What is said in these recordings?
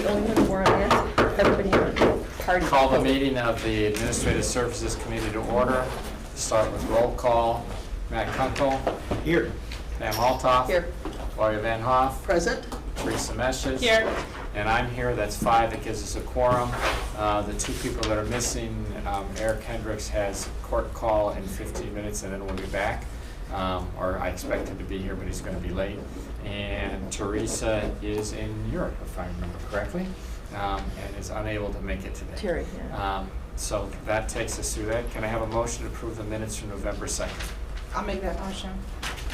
the only one for that. Everybody on party. Call the meeting of the Administrative Services Committee to order. Start with roll call. Matt Kunkel. Here. Pam Altoff. Here. Gloria Van Hoff. Present. Teresa Meshes. Here. And I'm here. That's 5. That gives us a quorum. The 2 people that are missing, Eric Hendricks has court call in 15 minutes and then we'll be back. Or I expect him to be here, but he's going to be late. And Teresa is in Europe, if I remember correctly, and is unable to make it today. Terry, yeah. So that takes us through that. Can I have a motion to approve the minutes from November 2nd? I'll make that motion.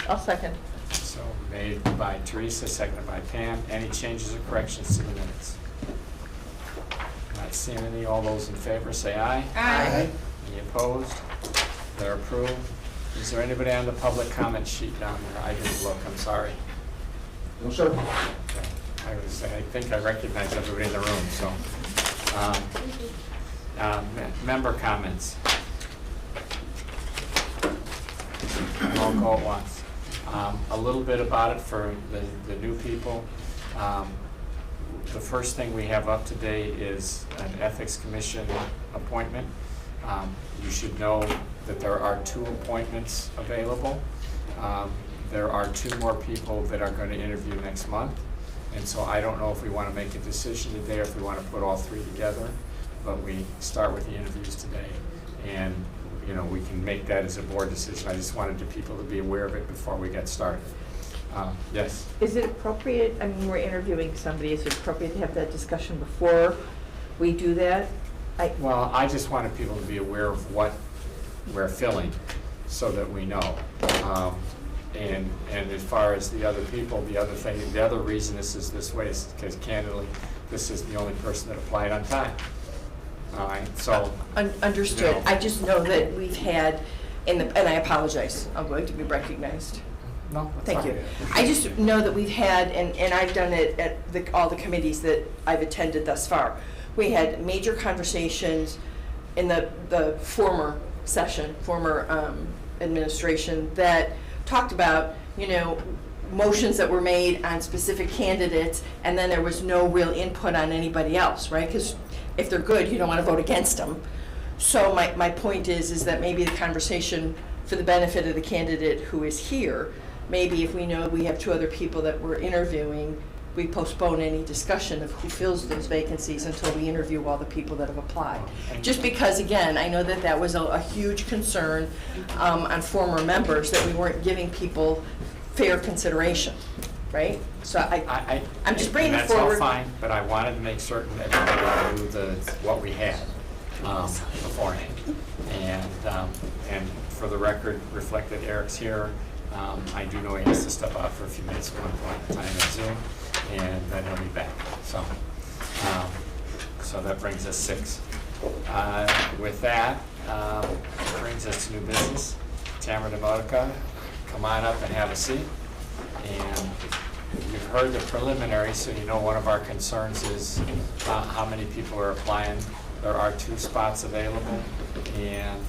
I'll second. So made by Teresa, seconded by Pam. Any changes or corrections to the minutes? Not seeing any. All those in favor say aye. Aye. Any opposed? They're approved. Is there anybody on the public comment sheet down there? I didn't look, I'm sorry. No, sir. Okay. I think I recognize everybody in the room, so. Member comments. I'll go at once. A little bit about it for the new people. The first thing we have up today is an Ethics Commission appointment. You should know that there are 2 appointments available. There are 2 more people that are going to interview next month. And so I don't know if we want to make a decision today or if we want to put all 3 together. But we start with the interviews today. And you know, we can make that as a board decision. I just wanted the people to be aware of it before we get started. Yes? Is it appropriate, I mean, we're interviewing somebody, is it appropriate to have that discussion before we do that? Well, I just wanted people to be aware of what we're filling so that we know. And as far as the other people, the other reason this is this way is because candidly, this is the only person that applied on time. All right, so. Understood. You know. I just know that we've had, and I apologize, I'm going to be recognized. No, that's Thank all you. right. I just know that we've had, and I've done it at all the committees that I've attended thus far. We had major conversations in the former session, former administration, that talked about, you know, motions that were made on specific candidates, and then there was no real input on anybody else, right? Because if they're good, you don't want to vote against them. So my point is that maybe the conversation, for the benefit of the candidate who is here, maybe if we know we have 2 other people that we're interviewing, we postpone any discussion of who fills those vacancies until we interview all the people that have applied. Just because, again, I know that that was a huge concern on former members, that we weren't giving people fair consideration, right? So I'm just bringing it forward. That's all fine, but I wanted to make certain that everybody knew what we had beforehand. And for the record, reflect that Eric's here. I do know he has to step out for a few minutes at one point in time on Zoom, and then he'll be back. So that brings us 6. With that, brings us to new business. Tamara DeModica, come on up and have a seat. And you've heard the preliminary, so you know one of our concerns is how many people are applying. There are 2 spots available, and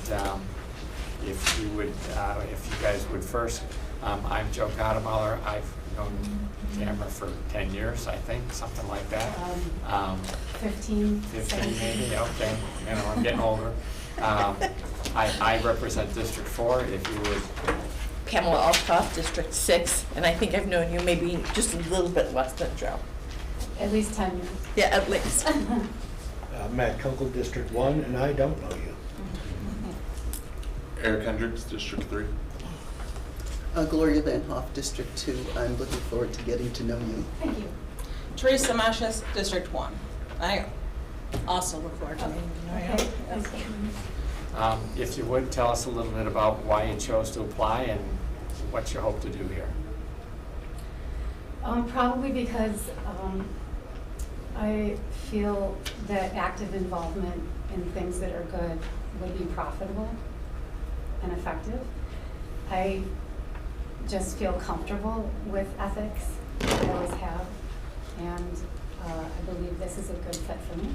if you guys would first, I'm Joe Gadamuller. I've known Tamara for 10 years, I think, something like that. 15 maybe, okay. You know, I'm getting older. I represent District 4, if you would. Pamela Altoff, District 6, and I think I've known you maybe just a little bit less than Joe. At least 10 years. Yeah, at least. Matt Kunkel, District 1, and I don't know you. Eric Hendricks, District 3. Gloria Van Hoff, District 2. I'm looking forward to getting to know you. Thank you. Teresa Meshes, District 1. I also look forward to meeting you. Okay. If you would, tell us a little bit about why you chose to apply and what you hope to do here. Probably because I feel that active involvement in things that are good would be profitable and effective. I just feel comfortable with ethics. I always have. And I believe this is a good fit for me.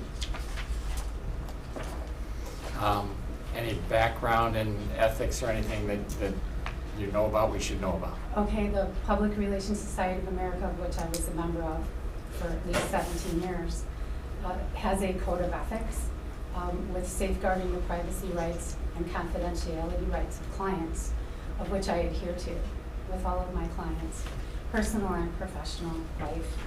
Any background in ethics or anything that you know about, we should know about? Okay, the Public Relations Society of America, of which I was a member of for at least 17 years, has a code of ethics with safeguarding the privacy rights and confidentiality rights of clients, of which I adhere to with all of my clients, personal and professional life.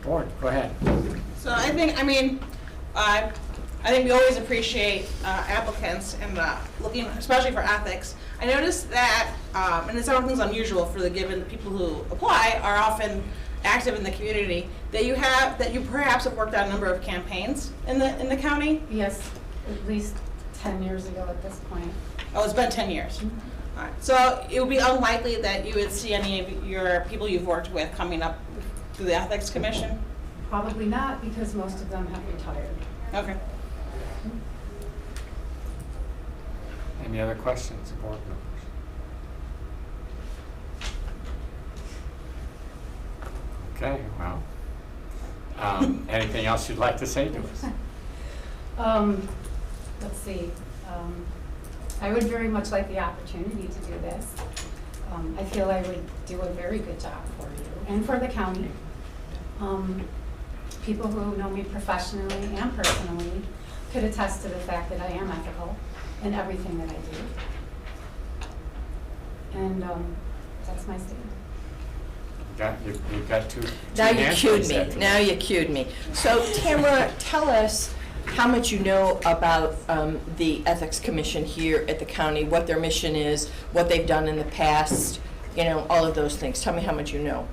Board, go ahead. So I think we always appreciate applicants and looking, especially for ethics. I noticed that, and it's something unusual for the given people who apply are often active in the community, that you perhaps have worked on a number of campaigns in the county. Yes, at least 10 years ago at this point. Oh, it's been 10 years. All right. So it would be unlikely that you would see any of your people you've worked with coming up through the Ethics Commission? Probably not, because most of them have retired. Okay. Any other questions, board members? Okay, well, anything else you'd like to say to us? Let's see. I would very much like the opportunity to do this. I feel I would do a very good job for you and for the county. People who know me professionally and personally could attest to the fact that I am ethical in everything that I do. And that's my statement. You've got two Now you hands cued raised me, after now that. you cued me. So Tamara, tell us how much you know about the Ethics Commission here at the county, what their mission is, what they've done in the past, you know, all of those things. Tell me how much you know.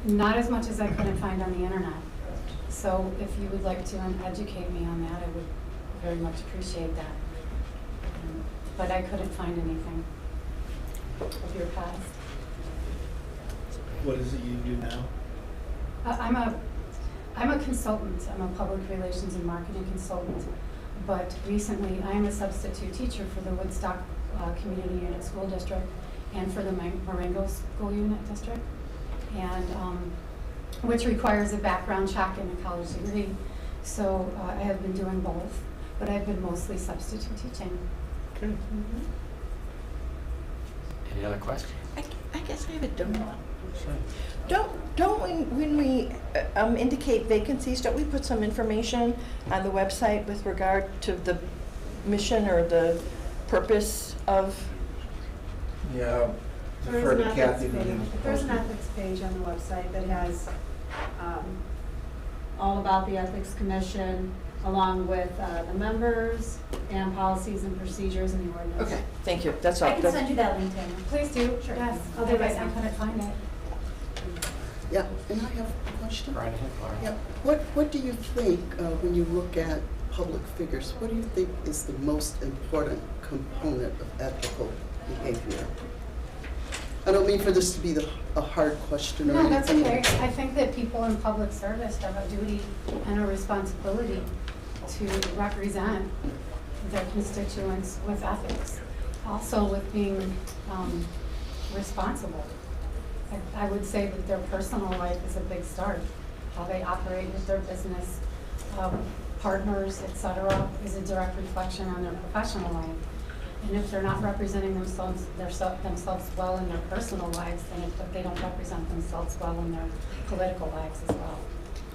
Not as much as I couldn't find on the internet. So if you would like to educate me on that, I would very much appreciate that. But I couldn't find anything of your past. What is it you do now? I'm a consultant. I'm a public relations and marketing consultant. But recently, I am a substitute teacher for the Woodstock Community Unit School District and for the Marengo School Unit District, and which requires a background check and a college degree. So I have been doing both, but I've been mostly substitute teaching. Okay. Any other questions? I guess I have a dumb one. Sure. Don't when we indicate vacancies, don't we put some information on the website with regard to the mission or the purpose of? Yeah, defer to Kathy. There's an ethics page on the website that has all about the Ethics Commission, along with the members and policies and procedures and the ordinance. Okay, thank you, that's all. I can send you that link, Tamara. Please do. Sure. Yes. I'll do it right I now. couldn't find it. Yeah, and I have a question. Right ahead, Laura. Yeah, what do you think, when you look at public figures, what do you think is the most important component of ethical behavior? I don't mean for this to be a hard question or No, anything. that's okay. I think that people in public service have a duty and a responsibility to represent their constituents with ethics, also with being responsible. I would say that their personal life is a big start. How they operate with their business partners, et cetera, is a direct reflection on their professional life. And if they're not representing themselves well in their personal lives, then they don't represent themselves well in their political lives as well.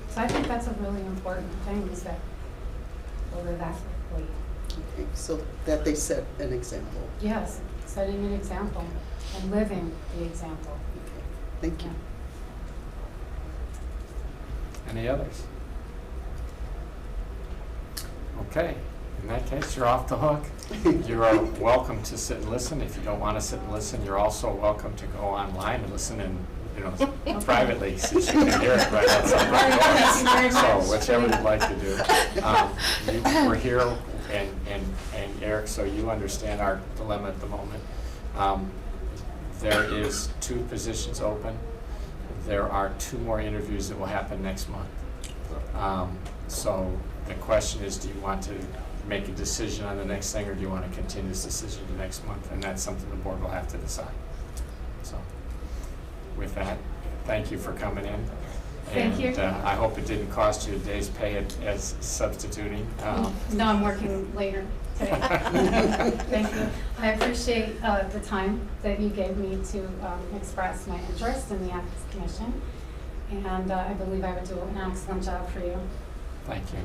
So I think that's a really important thing, is that they live ethically. Okay, so that they set an example. Yes, setting an example and living the example. Okay, thank you. Yeah. Any others? Okay, in that case, you're off the hook. You are welcome to sit and listen. If you don't want to sit and listen, you're also welcome to go online and listen and, you know, privately, since you can hear it right outside the door. So whichever you'd like to do. We're here, and Eric, so you understand our dilemma at the moment. There is 2 positions open. There are 2 more interviews that will happen next month. So the question is, do you want to make a decision on the next thing, or do you want to continue this decision to next month? And that's something the board will have to decide. So with that, thank you for coming in. Thank you. And I hope it didn't cost you a day's pay as substituting. No, I'm working later today. Thank you. I appreciate the time that you gave me to express my interest in the Ethics Commission, and I believe I would do an excellent job for you. Thank you.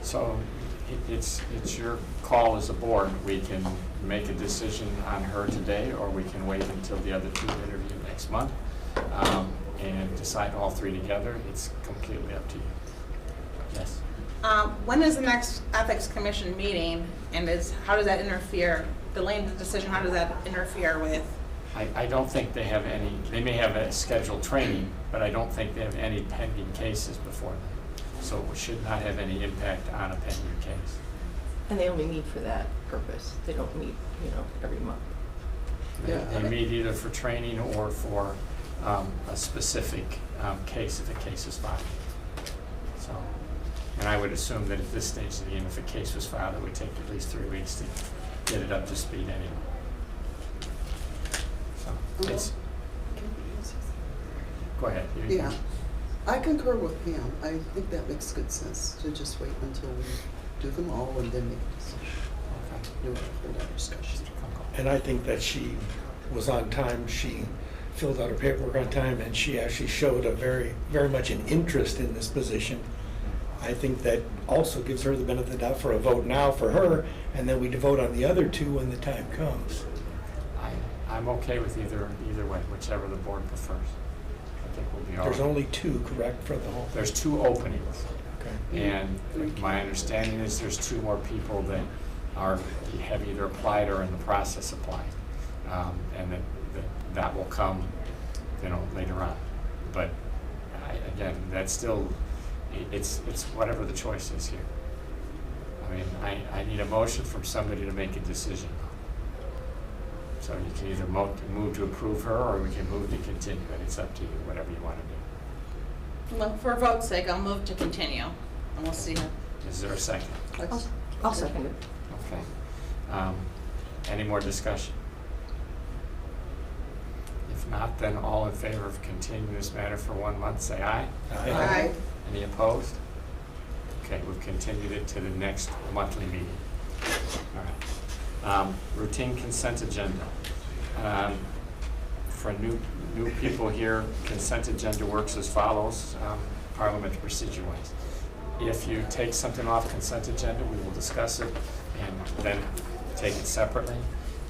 So it's your call as a board. We can make a decision on her today, or we can wait until the other two interview next month and decide all three together. It's completely up to you. Yes? When is the next Ethics Commission meeting, and how does that interfere, delaying the decision, how does that interfere with? I don't think they have any, they may have a scheduled training, but I don't think they have any pending cases before them. So it should not have any impact on a pending case. And they only meet for that purpose. They don't meet, every month. They meet either for training or for a specific case if a case is filed. So, and I would assume that at this stage of the game, if a case was filed, it would take at least 3 weeks to get it up to speed anyway. So it's, go ahead. Yeah, I concur with Pam. I think that makes good sense to just wait until we do them all and then make a decision. Okay. Do a whole other discussion. And I think that she was on time, she filled out her paperwork on time, and she actually showed a very, very much an interest in this position. I think that also gives her the benefit of the doubt for a vote now for her, and then we vote on the other two when the time comes. I'm okay with either way, whichever the board prefers. I think we'll be all right. There's only two, correct, for the whole? There's 2 openings. Okay. And my understanding is there's 2 more people that have either applied or in the process applying. And that will come, later on. But again, that's still, it's whatever the choice is here. I mean, I need a motion from somebody to make a decision. So you can either move to approve her, or we can move to continue, and it's up to you, whatever you want to do. Well, for vote's sake, I'll move to continue, and we'll see. Is there a second? I'll second it. Okay. Any more discussion? If not, then all in favor of continuing this matter for 1 month, say aye. Aye. Any opposed? Okay, we've continued it to the next monthly meeting. All right. Routine consent agenda. For new people here, consent agenda works as follows, parliamentary procedure-wise. If you take something off consent agenda, we will discuss it and then take it separately.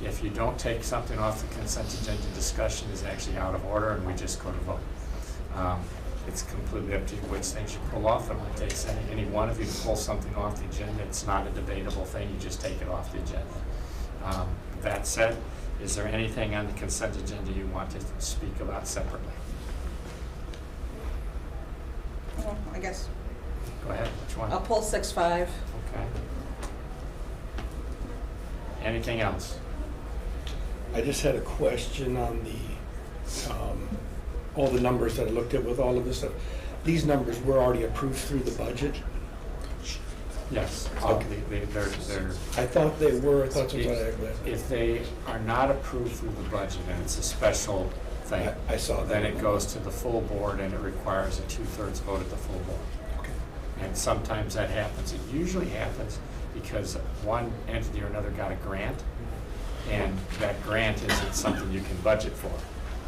If you don't take something off the consent agenda, discussion is actually out of order and we just go to vote. It's completely up to you which things you pull off. It only takes any one of you to pull something off the agenda. It's not a debatable thing. You just take it off the agenda. That said, is there anything on the consent agenda you want to speak about separately? Well, I guess Go ahead. Which one? I'll pull 6-5. Okay. Anything else? I just had a question on all the numbers that I looked at with all of this stuff. These numbers were already approved through the budget? Yes. Okay. They're I thought they were, I thought that's what I read. if they are not approved through the budget and it's a special thing, I saw that. then it goes to the full board and it requires a 2/3 vote at the full board. Okay. And sometimes that happens. It usually happens because one entity or another got a grant, and that grant isn't something you can budget for.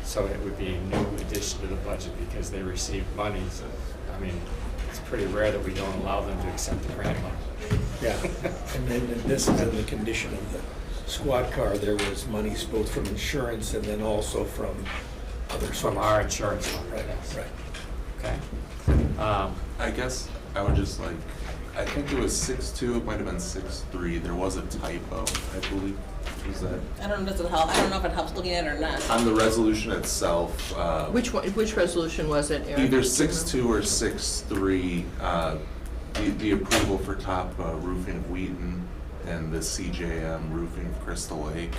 So it would be a new addition to the budget because they received monies. I mean, it's pretty rare that we don't allow them to accept the grant money. Yeah, and then this is in the condition of the squad car, there was monies both from insurance and then also from other sources. From our insurance fund, Right, yes. right. Okay. I guess I would just I think it was 6-2, it might have been 6-3. There was a typo, I believe. Was that I don't know if it helps. I don't know if it helps looking at it or not. on the resolution itself? Which resolution was it, Eric? Either 6-2 or 6-3, the approval for top roofing of Wheaton and the CJM roofing of Crystal Lake.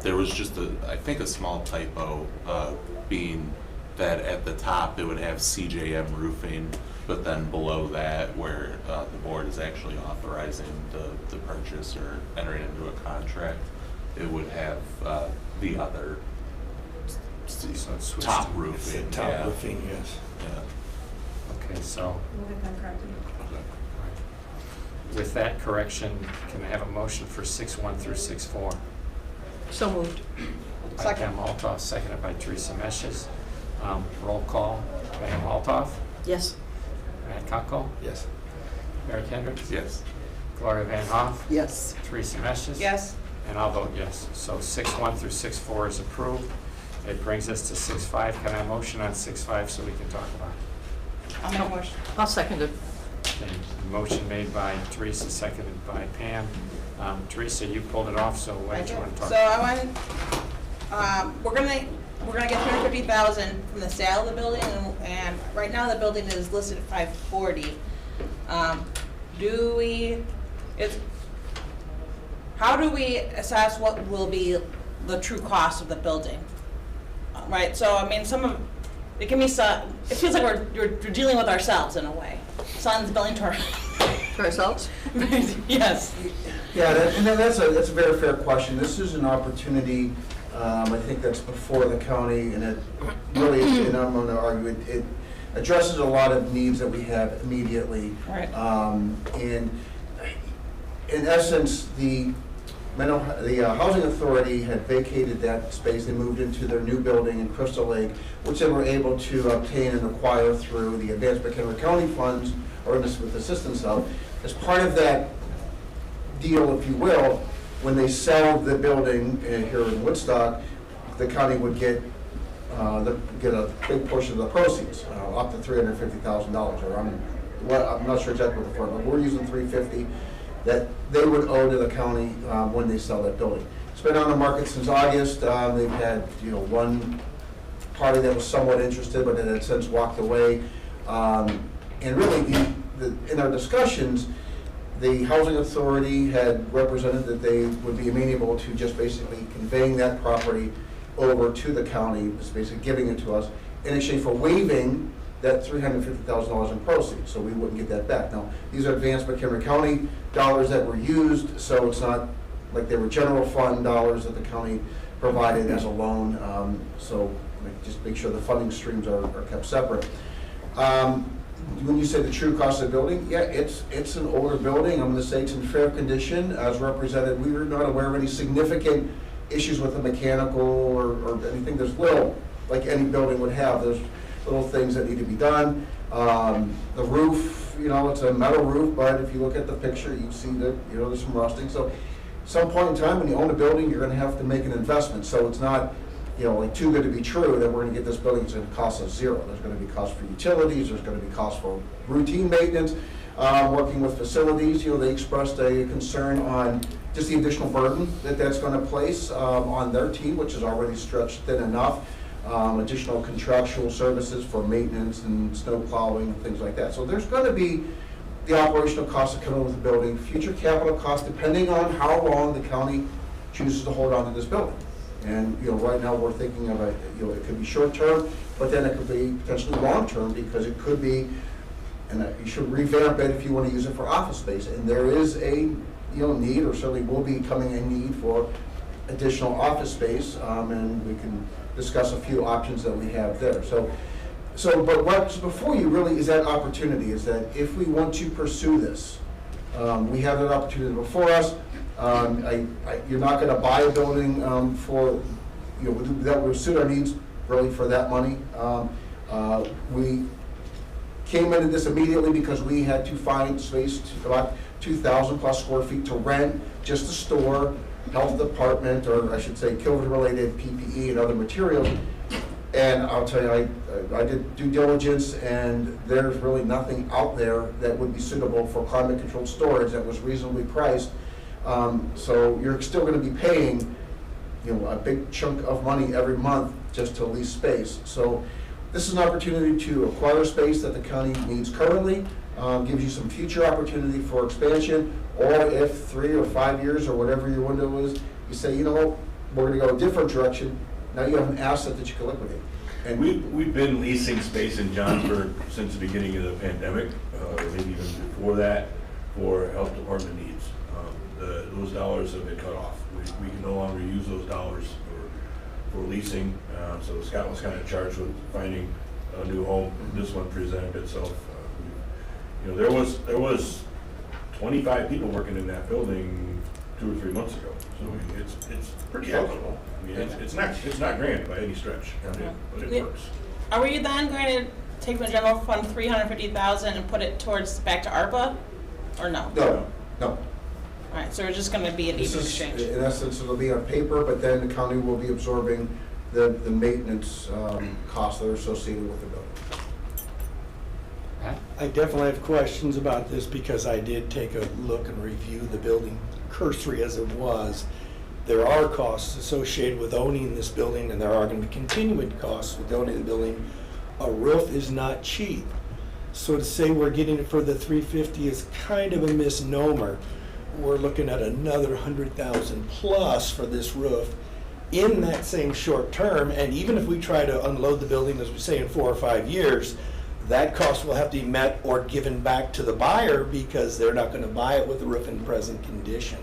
There was just I think a small typo, being that at the top it would have CJM roofing, but then below that where the board is actually authorizing the purchase or entering into a contract, it would have the other So it's switched top to- It's the roofing. top Yeah. roofing, yes. Okay, so, We'll get that corrected. with that correction, can I have a motion for 6.1 through 6.4? So moved. By Second. Pam Altoff, seconded by Teresa Meshes. Roll call, Pam Altoff, Yes. Matt Kunkel, Yes. Mary Kendricks, Yes. Gloria Van Hoff, Yes. Teresa Meshes. Yes. And I'll vote yes. So 6.1 through 6.4 is approved. It brings us to 6.5. Can I have a motion on 6.5 so we can talk about it? I'll make a motion. I'll second it. Okay, motion made by Teresa, seconded by Pam. Teresa, you pulled it off, so why don't you want to talk? So I want, we're gonna get $250,000 from the sale of the building, and right now the building is listed at $540. How do we assess what will be the true cost of the building? Right, so I mean, it can be it feels like we're dealing with ourselves in a way. Selling the building to our, For ourselves? yes. Yeah, that's a very fair question. This is an opportunity, I think that's before the county, and it really, and I'm gonna argue, it addresses a lot of needs that we have immediately. Right. And in essence, the Housing Authority had vacated that space. They moved into their new building in Crystal Lake, which they were able to obtain and acquire through the Advanced McHenry County funds, or with assistance of. As part of that deal, if you will, when they sell the building here in Woodstock, the county would get a big portion of the proceeds, up to $350,000. Or I'm not sure exactly what the formula, but we're using $350,000 that they would owe to the county when they sell that building. It's been on the market since August. They've had one party that was somewhat interested, but that had since walked away. And really, in our discussions, the Housing Authority had represented that they would be amenable to just basically conveying that property over to the county, just basically giving it to us, in exchange for waiving that $350,000 in proceeds, so we wouldn't get that back. Now, these are Advanced McHenry County dollars that were used, so it's not like they were general fund dollars that the county provided as a loan, so just make sure the funding streams are kept separate. When you say the true cost of the building, yeah, it's an older building. I'm going to say it's in fair condition. As represented, we were not aware of any significant issues with the mechanical or anything. There's little, like any building would have, there's little things that need to be done. The roof, it's a metal roof, but if you look at the picture, you see that, there's some rusting. So at some point in time, when you own a building, you're going to have to make an investment. So it's not, like too good to be true that we're going to get this building, it's going to cost us zero. There's going to be costs for utilities, there's going to be costs for routine maintenance, working with facilities. They expressed a concern on just the additional burden that's going to place on their team, which is already stretched thin enough. Additional contractual services for maintenance and snow plowing, things like that. So there's going to be the operational costs that come in with the building, future capital costs, depending on how long the county chooses to hold on to this building. And, right now we're thinking of it could be short term, but then it could be potentially long term, because it could be, and you should revamp it if you want to use it for office space. And there is a, need, or certainly will be coming a need for additional office space, and we can discuss a few options that we have there. But what's before you really is that opportunity, is that if we want to pursue this, we have that opportunity before us. You're not going to buy a building for, that would suit our needs really for that money. We came into this immediately because we had to find space, about 2,000 plus square feet to rent, just to store health department, or I should say COVID-related PPE and other materials. And I'll tell you, I did due diligence, and there's really nothing out there that would be suitable for climate-controlled storage that was reasonably priced. So you're still going to be paying, a big chunk of money every month just to lease space. So this is an opportunity to acquire space that the county needs currently, gives you some future opportunity for expansion, or if 3 or 5 years or whatever your window is, you say, we're going to go a different direction. Now you have an asset that you can liquidate. And We've been leasing space in Johnsburg since the beginning of the pandemic, maybe even before that, for health department needs. Those dollars have been cut off. We can no longer use those dollars for leasing. So Scott was kind of charged with finding a new home. This one presented itself. You know, there was 25 people working in that building 2 or 3 months ago. So I mean, it's pretty functional. I mean, it's not grand by any stretch, but it works. Are we then going to take from the general fund 350,000 and put it towards, back to ARPA, or no? No, no. All right, so we're just gonna be an This even is, exchange. in essence, it'll be on paper, but then the county will be absorbing the maintenance costs that are associated with the building. Pat? I definitely have questions about this because I did take a look and review the building, cursory as it was. There are costs associated with owning this building, and there are going to be continuing costs with owning the building. A roof is not cheap. So to say we're getting it for the 350 is kind of a misnomer. We're looking at another 100,000 plus for this roof in that same short term. And even if we try to unload the building, as we say, in 4 or 5 years, that cost will have to be met or given back to the buyer because they're not going to buy it with the roof in present condition.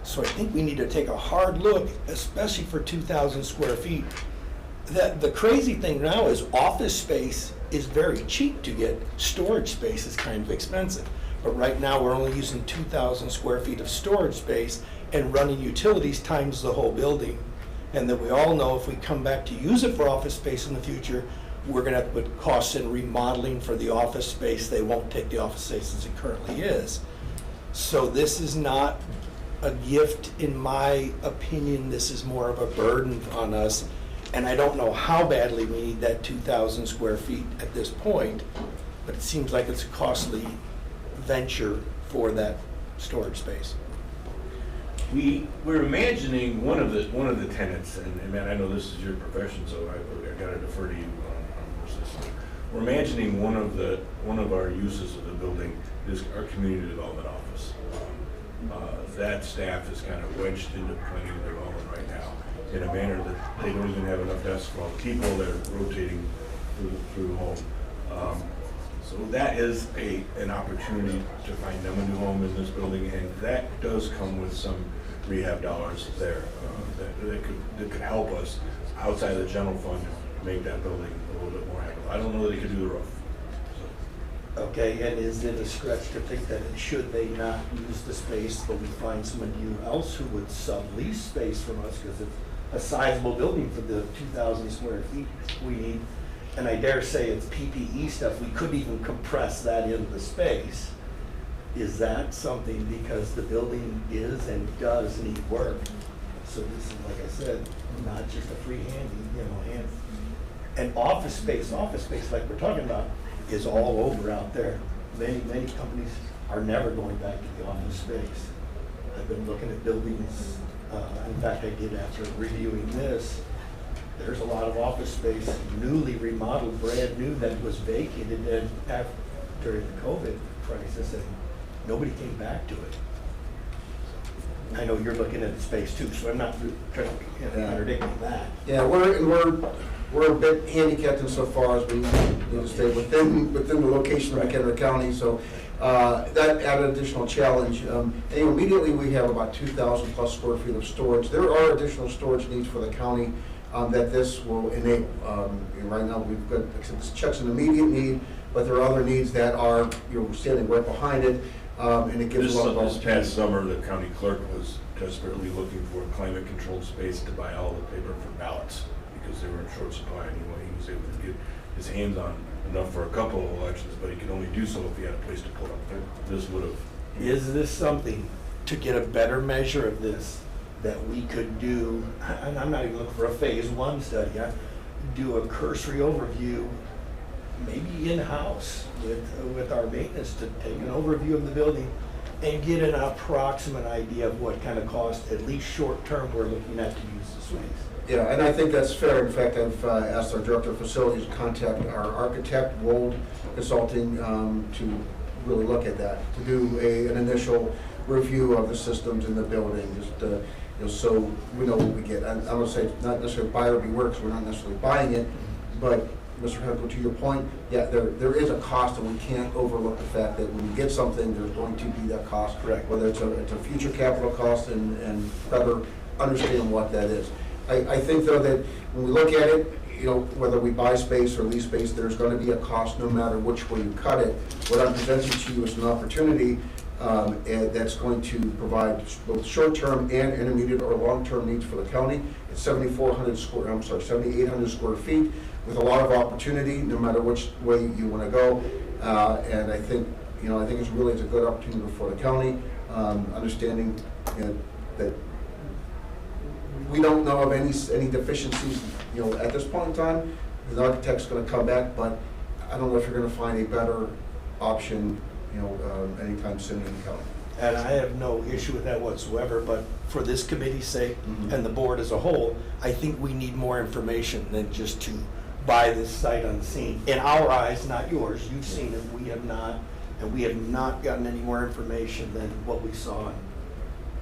So I think we need to take a hard look, especially for 2,000 square feet. The crazy thing now is office space is very cheap to get. Storage space is kind of expensive. But right now, we're only using 2,000 square feet of storage space and running utilities times the whole building. And then we all know if we come back to use it for office space in the future, we're gonna have to put costs in remodeling for the office space. They won't take the office space as it currently is. So this is not a gift, in my opinion. This is more of a burden on us. And I don't know how badly we need that 2,000 square feet at this point, but it seems like it's a costly venture for that storage space. We're imagining one of the tenants, and man, I know this is your profession, so I gotta defer to you on this. We're imagining one of our uses of the building is our community development office. That staff is kind of wedged into planning and development right now in a manner that they don't even have enough desks for all the people. They're rotating through home. So that is an opportunity to find them a new home in this building, and that does come with some rehab dollars there that could help us outside of the general fund make that building a little bit more habitable. I don't know that they could do the roof. Okay, and is it a stretch to think that should they not use the space, but we find someone else who would sublease space from us because it's a sizable building for the 2,000 square feet we need? And I dare say it's PPE stuff. We couldn't even compress that into the space. Is that something, because the building is and does need work? So this is, like I said, not just a free handy, and office space like we're talking about is all over out there. Many companies are never going back to the office space. I've been looking at buildings, in fact I did after reviewing this. There's a lot of office space, newly remodeled, brand new, that was vacated after the COVID crisis, and nobody came back to it. I know you're looking at the space too, so I'm not trying to contradict that. Yeah, we're a bit handicapped insofar as we need to stay within the location of McHenry County, so that added additional challenge. And immediately we have about 2,000 plus square feet of storage. There are additional storage needs for the county that this will enable. Right now we've got, this checks an immediate need, but there are other needs that are standing right behind it, and it gives a lot of. This past summer, the county clerk was desperately looking for climate-controlled space to buy all the paper for ballots because they were in short supply anyway. He was able to get his hands on enough for a couple of elections, but he could only do so if he had a place to put them. This would have. Is this something, to get a better measure of this, that we could do, and I'm not even looking for a phase 1 study, do a cursory overview, maybe in-house with our maintenance, to take an overview of the building and get an approximate idea of what kind of cost, at least short-term, we're looking at to use the space. Yeah, and I think that's fair. In fact, I've asked our director of facilities to contact our architect, Wold Consulting, to really look at that, to do an initial review of the systems in the building, just so we know what we get. I'm going to say not necessarily buyer beware, because we're not necessarily buying it, but Mr. Henkel, to your point, yeah, there is a cost, and we can't overlook the fact that when you get something, there's going to be that cost. Correct. Whether it's a future capital cost, and rather understand what that is. I think though that when we look at it, you know, whether we buy space or lease space, there's gonna be a cost no matter which way you cut it. What I'm presenting to you is an opportunity and that's going to provide both short-term and intermediate or long-term needs for the county. It's 7,800 square feet with a lot of opportunity, no matter which way you wanna go. And I think, you know, I think it's a good opportunity for the county, understanding, you know, that we don't know of any deficiencies, you know, at this point in time. The architect's gonna come back, but I don't know if you're gonna find a better option, you know, anytime soon in the county. And I have no issue with that whatsoever, but for this committee's sake Mhm. and the board as a whole, I think we need more information than just to buy this sight unseen. In our eyes, not yours, you've seen it, we have not, and we have not gotten any more information than what we saw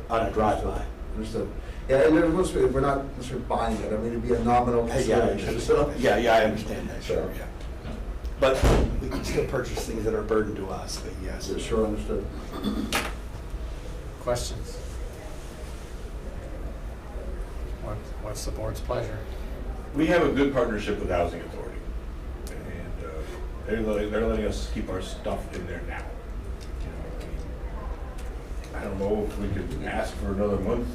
on a drive-by. Understood. Yeah, and we're not necessarily buying it, I mean, it'd be a nominal consideration, so. Yeah, I understand that, sure, Sure. yeah. But we can still purchase things that are a burden to us, but yes. Sure, understood. Questions? What's the board's pleasure? We have a good partnership with Housing Authority, and they're letting us keep our stuff in there now. I don't know if we could ask for another month.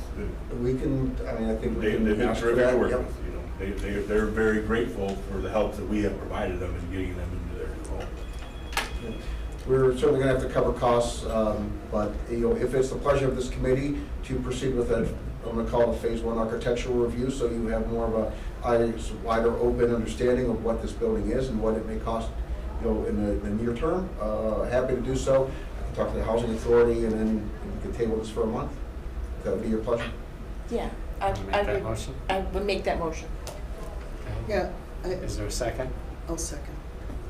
We can, I mean, I think we They've can been ask for terrific that. to work Yep. with, you know. They're very grateful for the help that we have provided them in getting them into their new home. We're certainly gonna have to cover costs, but, you know, if it's the pleasure of this committee to proceed with that, I'm gonna call it a phase one architectural review, so you have more of a wider open understanding of what this building is and what it may cost, you know, in the near term. Happy to do so. I can talk to the housing authority and then we can table this for a month. That would be your pleasure. Yeah, Wanna make that motion? I would make that motion. Okay. Yeah, Is there a second? I'll second.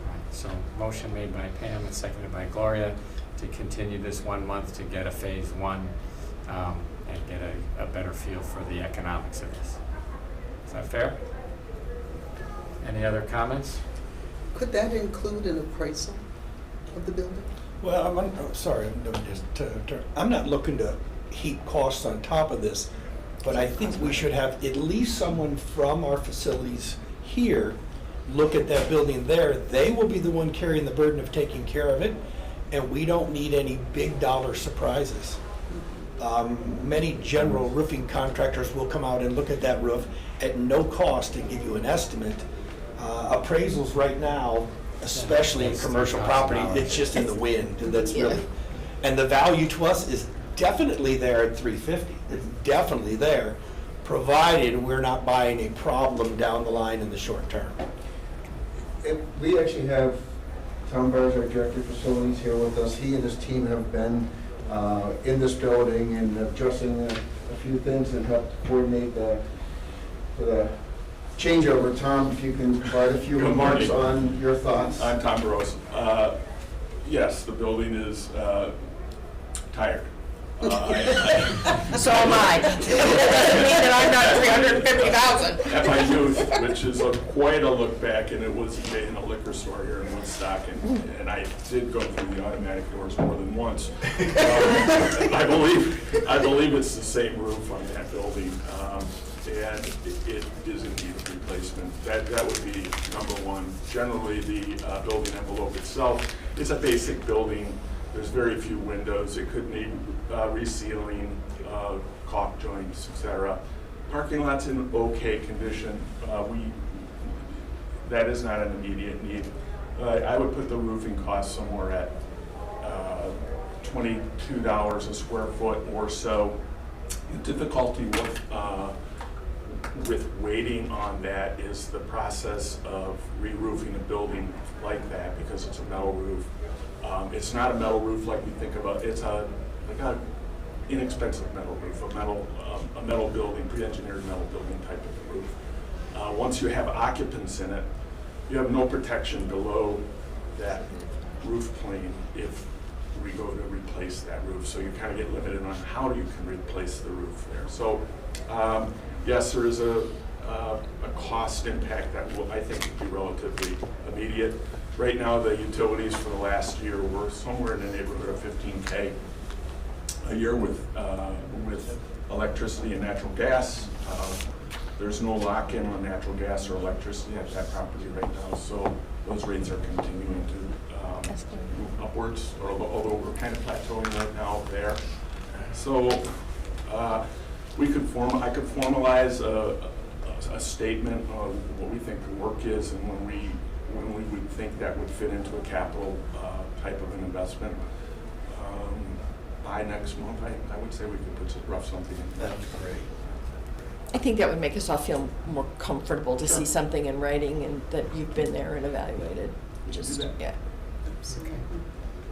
All right, so motion made by Pam and seconded by Gloria to continue this 1 month to get a phase one and get a better feel for the economics of this. Is that fair? Any other comments? Could that include an appraisal of the building? Well, I'm not looking to heap costs on top of this, but I think we should have at least someone from our facilities here look at that building there. They will be the one carrying the burden of taking care of it, and we don't need any big dollar surprises. Many general roofing contractors will come out and look at that roof at no cost and give you an estimate. Appraisals right now, especially in commercial property, it's just in the wind, and that's really, and the value to us is definitely there at $350. It's definitely there, provided we're not buying a problem down the line in the short term. We actually have Tom Barnes, our director of facilities, here with us. He and his team have been in this building and adjusting a few things and helped coordinate the changeover. Tom, if you can provide a few Good remarks morning. on your thoughts. I'm Tom Burrows. Yes, the building is tired. So am I. That doesn't mean that I'm not 350,000. At my youth, which is quite a look back, and it was in a liquor store here in Woodstock, and I did go through the automatic doors more than once. I believe it's the same roof on that building, and it is in need of replacement. That would be number one. Generally, the building envelope itself is a basic building. There's very few windows. It could need resealing, caulk joints, etc. Parking lot's in okay condition. That is not an immediate need. I would put the roofing cost somewhere at $22 a square foot or so. The difficulty with waiting on that is the process of re-roofing a building like that, because it's a metal roof. It's not a metal roof like we think about. It's a inexpensive metal roof, a metal building, pre-engineered metal building type of roof. Once you have occupants in it, you have no protection below that roof plane if we go to replace that roof. So you kind of get limited on how you can replace the roof there. So yes, there is a cost impact that I think would be relatively immediate. Right now, the utilities for the last year were somewhere in the neighborhood of $15K a year with electricity and natural gas. There's no lock-in on natural gas or electricity at that property right now, so those rates are continuing to move upwards, although we're kind of plateauing right now there. So I could formalize a statement of what we think the work is and when we would think that would fit into a capital type of an investment. By next month, I would say we could put something in. That's great. I think that would make us all feel more comfortable to see something in writing and that you've been there and evaluated. Just, yeah.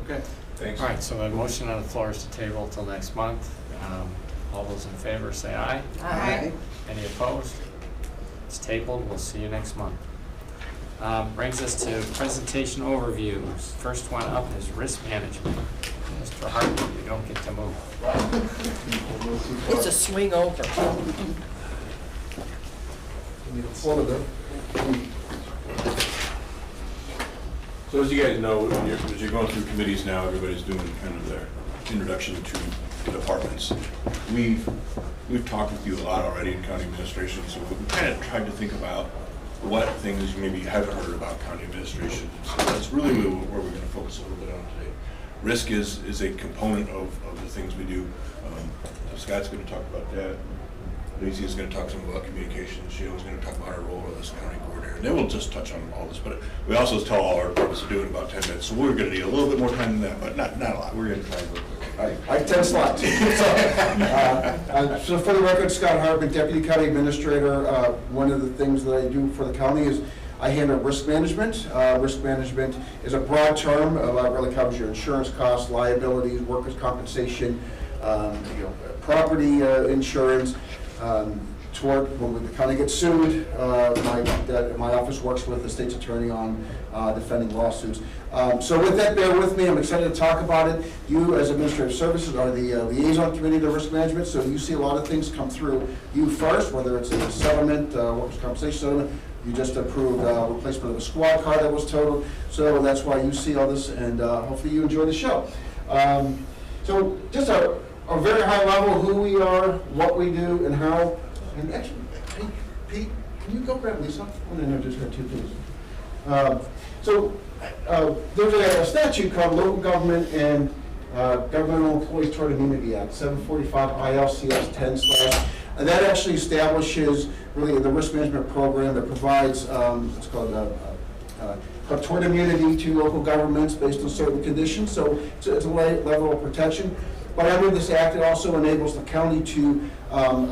Okay. Thanks. All right, so a motion on the floor is to table till next month. All those in favor say aye. Aye. Any opposed? It's tabled. We'll see you next month. Brings us to presentation overviews. First one up is risk management. Mr. Hartman, you don't get to move. It's a swing over. So as you guys know, as you're going through committees now, everybody's doing kind of their introduction to the departments. We've talked with you a lot already in county administration, so we've kind of tried to think about what things you maybe haven't heard about county administration. So that's really where we're going to focus a little bit on today. Risk is a component of the things we do. So Scott's going to talk about that. Lacey is going to talk some about communications. Sheila's going to talk about our role as county coordinator. And then we'll just touch on all this. But we also tell all our purpose of doing about 10 minutes. So we're going to need a little bit more time than that, but not a lot. We're going to try and work quick. I have 10 slides. So for the record, Scott Hartman, Deputy County Administrator. One of the things that I do for the county is I handle risk management. Risk management is a broad term. It really covers your insurance costs, liabilities, workers' compensation, property insurance. Toward when the county gets sued, my office works with the state's attorney on defending lawsuits. So with that, bear with me. I'm excited to talk about it. You, as Administrative Services, are the liaison committee to risk management, so you see a lot of things come through you first, whether it's a settlement, workers' compensation settlement. You just approved replacement of a squad car that was totaled, so that's why you see all this, and hopefully you enjoy the show. So just a very high level, who we are, what we do, and how. And actually, hey, Pete, can you go grab Lisa? I want to introduce her too, please. There's a statute called Local Government and Governmental Employees Toward Immunity Act, 745 ILCS 10/. And that actually establishes really the risk management program that provides what's called toward immunity to local governments based on certain conditions. So it's a level of protection. But under this act, it also enables the county to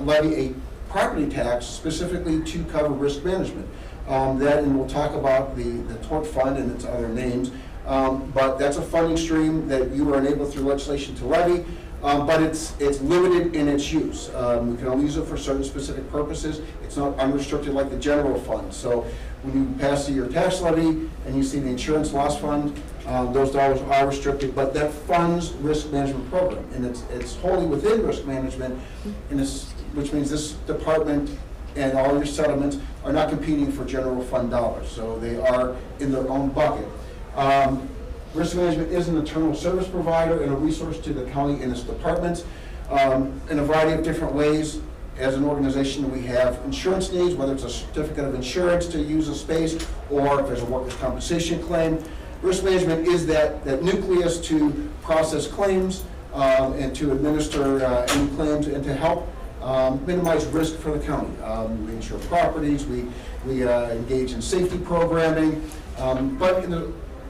levy a property tax specifically to cover risk management. And we'll talk about the tort fund and its other names. But that's a funding stream that you are enabled through legislation to levy. But it's limited in its use. We can only use it for certain specific purposes. It's not unrestricted like the general fund. So when you pass your tax levy and you see the insurance loss fund, those dollars are restricted, but that funds risk management program, and it's wholly within risk management, which means this department and all your settlements are not competing for general fund dollars, so they are in their own bucket. Risk management is an internal service provider and a resource to the county and its departments in a variety of different ways. As an organization, we have insurance needs, whether it's a certificate of insurance to use a space or if there's a workers' compensation claim. Risk management is that nucleus to process claims and to administer any claims and to help minimize risk for the county. We insure properties, we engage in safety programming, but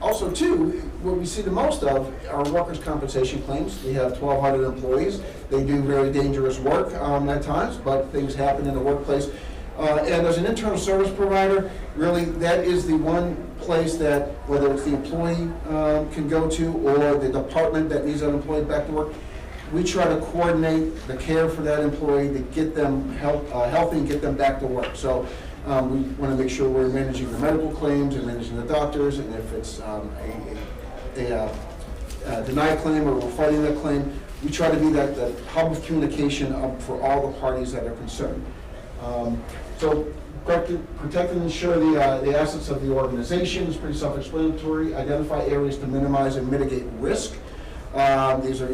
also, too, what we see the most of are workers' compensation claims. We have 1,200 employees. They do very dangerous work at times, but things happen in the workplace. And as an internal service provider, really, that is the one place that, whether it's the employee can go to or the department that needs that employee back to work, we try to coordinate the care for that employee to get them healthy and get them back to work. So we want to make sure we're managing the medical claims and managing the doctors, and if it's a denied claim or we're fighting that claim, we try to be that hub of communication for all the parties that are concerned. So protect and ensure the assets of the organization is pretty self-explanatory. Identify areas to minimize and mitigate risk. These are,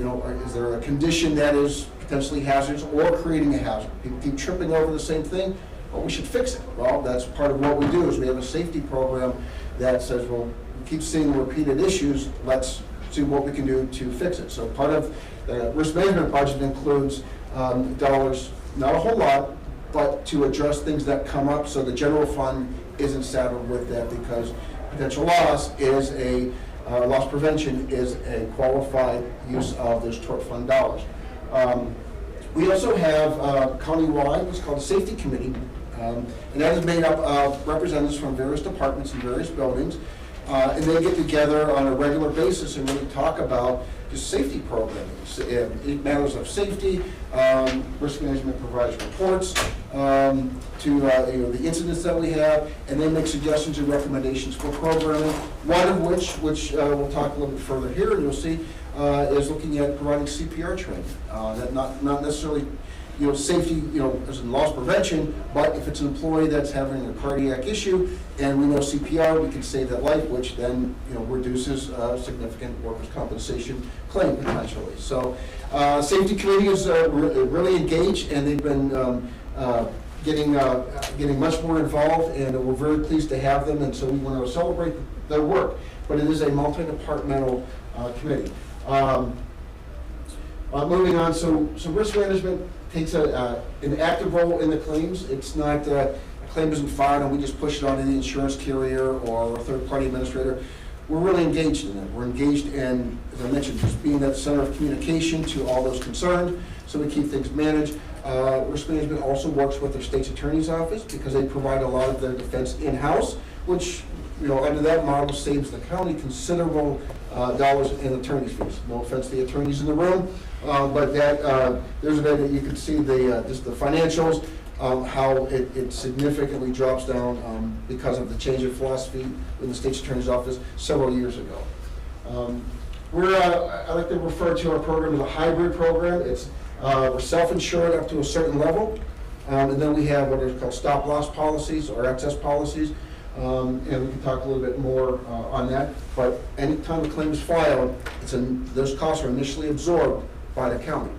is there a condition that is potentially hazardous or creating a hazard? People keep tripping over the same thing. well, we should fix it. Well, that's part of what we do, is we have a safety program that says, well, we keep seeing repeated issues, let's see what we can do to fix it. So part of the risk management budget includes dollars, not a whole lot, but to address things that come up, so the general fund isn't saddled with that, because potential loss is loss prevention is a qualified use of those tort fund dollars. We also have countywide what's called a safety committee, and that is made up of representatives from various departments and various buildings, and they get together on a regular basis and really talk about just safety programming, matters of safety. Risk management provides reports to the incidents that we have, and they make suggestions and recommendations for programming. One of which we'll talk a little bit further here, and you'll see, is looking at providing CPR training. That not necessarily safety, as in loss prevention, but if it's an employee that's having a cardiac issue and we know CPR, we can save that life, which then, reduces significant workers' compensation claim potentially. So, safety committee is really engaged, and they've been getting much more involved, and we're very pleased to have them, and so we want to celebrate their work. But it is a multi-departmental committee. Moving on, so risk management takes an active role in the claims. It's not, a claim isn't filed and we just push it onto the insurance carrier or a third-party administrator. We're really engaged in it. We're engaged in, as I mentioned, just being that center of communication to all those concerned, so we keep things managed. Risk management also works with their state's attorney's office, because they provide a lot of their defense in-house, which, under that model saves the county considerable dollars in attorney's fees. No offense to the attorneys in the room, but that there's a way that you can see just the financials, how it significantly drops down because of the change of philosophy in the state's attorney's office several years ago. I like to refer to our program as a hybrid program. We're self-insured up to a certain level, and then we have what are called stop-loss policies or excess policies. And we can talk a little bit more on that. But anytime a claim is filed, those costs are initially absorbed by the county.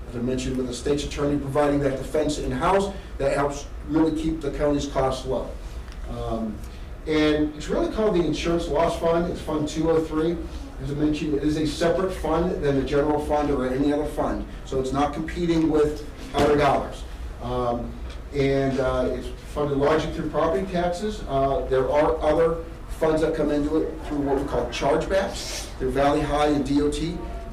As I mentioned, with the state's attorney providing that defense in-house, that helps really keep the county's costs low. And it's really called the Insurance Loss Fund. It's Fund 203. As I mentioned, it is a separate fund than the general fund or any other fund. So it's not competing with other dollars. It's funded largely through property taxes. There are other funds that come into it through what we call chargebacks. They're Valley High and DOT.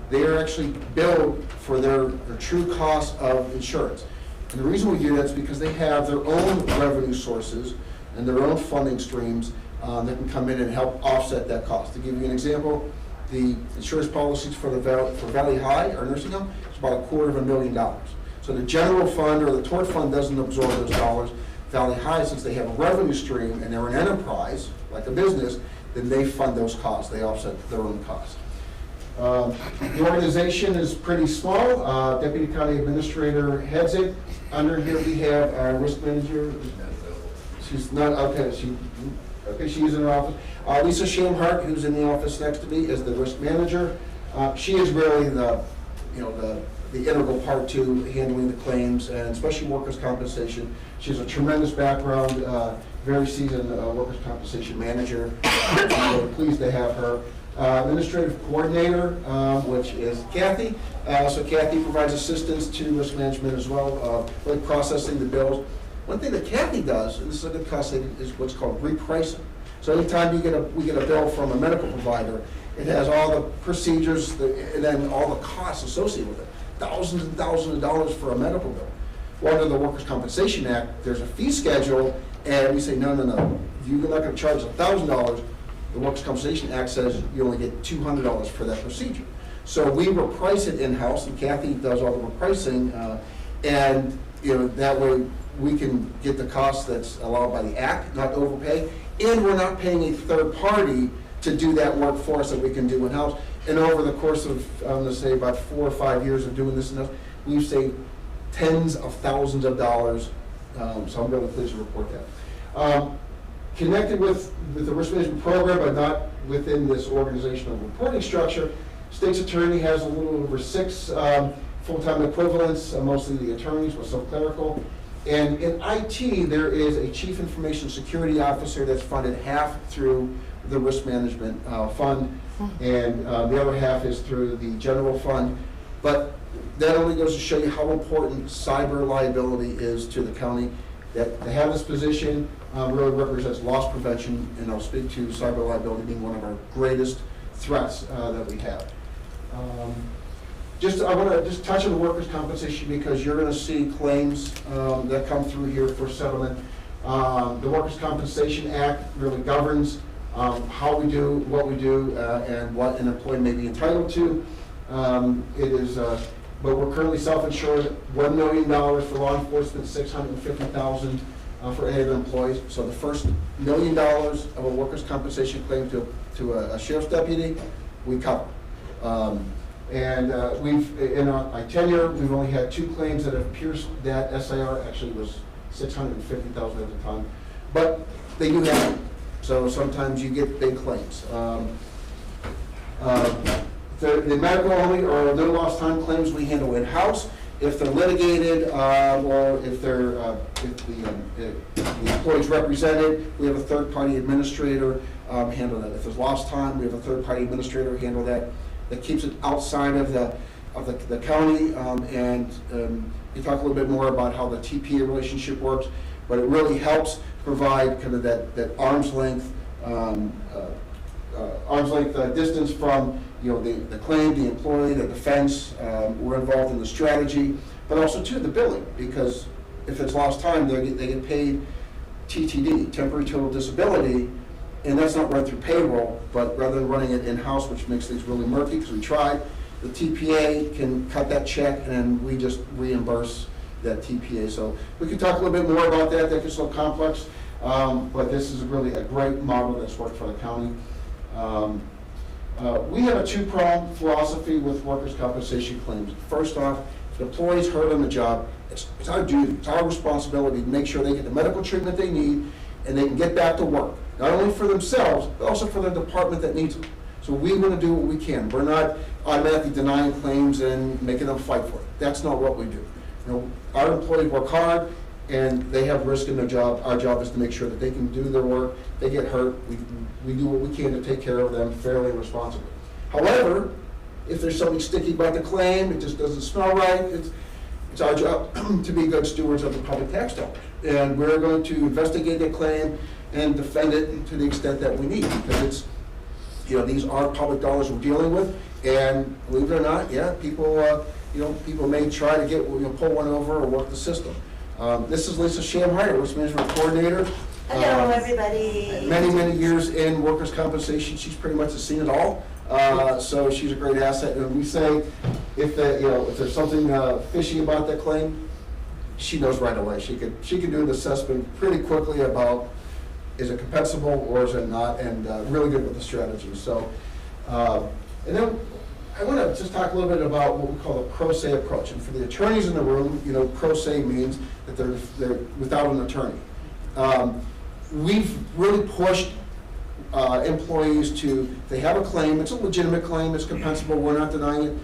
They are actually billed for their true cost of insurance. And the reason we do that is because they have their own revenue sources and their own funding streams that can come in and help offset that cost. To give you an example, the insurance policies for Valley High, our nursing home, is about $250,000. So the general fund or the tort fund doesn't absorb those dollars. Valley High, since they have a revenue stream and they're an enterprise, like a business, then they fund those costs. They offset their own costs. The organization is pretty small. Deputy County Administrator heads it. Under here we have our risk manager. She's not, okay, she's in her office. Lisa Shamhart, who's in the office next to me, is the risk manager. She is really the integral part to handling the claims, and especially workers' compensation. She has a tremendous background, very seasoned workers' compensation manager. We're pleased to have her. Administrative coordinator, which is Kathy. So Kathy provides assistance to risk management as well, like processing the bills. One thing that Kathy does, and this is a good cost saving, is what's called repricing. So anytime we get a bill from a medical provider, it has all the procedures and then all the costs associated with it. Thousands and thousands of dollars for a medical bill. Well, under the Workers' Compensation Act, there's a fee schedule, and we say, no, you're not going to charge $1,000. The Workers' Compensation Act says you only get $200 for that procedure. So we reprice it in-house, and Kathy does all the repricing, and that way we can get the cost that's allowed by the Act, not to overpay, and we're not paying a third party to do that work for us that we can do in-house. And over the course of, I'm going to say, about 4 or 5 years of doing this in-house, we've saved tens of thousands of dollars. So I'm really pleased to report that. Connected with the risk management program, but not within this organizational reporting structure, State's Attorney has a little over 6 full-time equivalents, mostly the attorneys with some clerical. And in IT, there is a chief information security officer that's funded half through the risk management fund, and the other half is through the general fund. But that only goes to show you how important cyber liability is to the county. That to have this position really represents loss prevention, and I'll speak to cyber liability being one of our greatest threats that we have. I want to just touch on the workers' compensation because you're going to see claims that come through here for settlement. The Workers' Compensation Act really governs how we do what we do and what an employee may be entitled to. But we're currently self-insured, $1 million for law enforcement, $650,000 for any of the employees. So the first $1 million of a workers' compensation claim to a sheriff's deputy, we cover. In my tenure, we've only had 2 claims that have pierced that SIR. Actually, it was $650,000 at the time, but they do happen. So sometimes you get big claims. The medical only or no lost time claims we handle in-house. If they're litigated or if the employee's represented, we have a third-party administrator handle that. If there's lost time, we have a third-party administrator handle that. That keeps it outside of the county. You talk a little bit more about how the TPA relationship works, but it really helps provide kind of that arm's length distance from the claim, the employee, the defense. We're involved in the strategy, but also too the billing, because if it's lost time, they get paid TTD, temporary total disability, and that's not run through payroll, but rather than running it in-house, which makes things really murky, because we tried, the TPA can cut that check and we just reimburse that TPA. So we can talk a little bit more about that. That gets a little complex, but this is really a great model that's worked for the county. We have a 2-pronged philosophy with workers' compensation claims. First off, if the employee's hurt on the job, it's our duty, it's our responsibility to make sure they get the medical treatment they need and they can get back to work. Not only for themselves, but also for the department that needs them. So we want to do what we can. We're not automatically denying claims and making them fight for it. That's not what we do. Our employees work hard and they have risk in their job. Our job is to make sure that they can do their work. They get hurt. We do what we can to take care of them fairly and responsibly. However, if there's something sticky about the claim, it just doesn't smell right, it's our job to be good stewards of the public tax dollars. And we're going to investigate the claim and defend it to the extent that we need, because these are public dollars we're dealing with, and believe it or not, people may try to get pull one over or work the system. This is Lisa Shamheider, Risk Management Coordinator. Hello, everybody. Many years in workers' compensation. She's pretty much seen it all, so she's a great asset. And we say if there's something fishy about that claim, she knows right away. She can do an assessment pretty quickly about, is it compensable or is it not, and really good with the strategy. So, and then I want to just talk a little bit about what we call the pro se approach. And for the attorneys in the room, pro se means that they're without an attorney. We've really pushed employees to, if they have a claim, it's a legitimate claim, it's compensable, we're not denying it,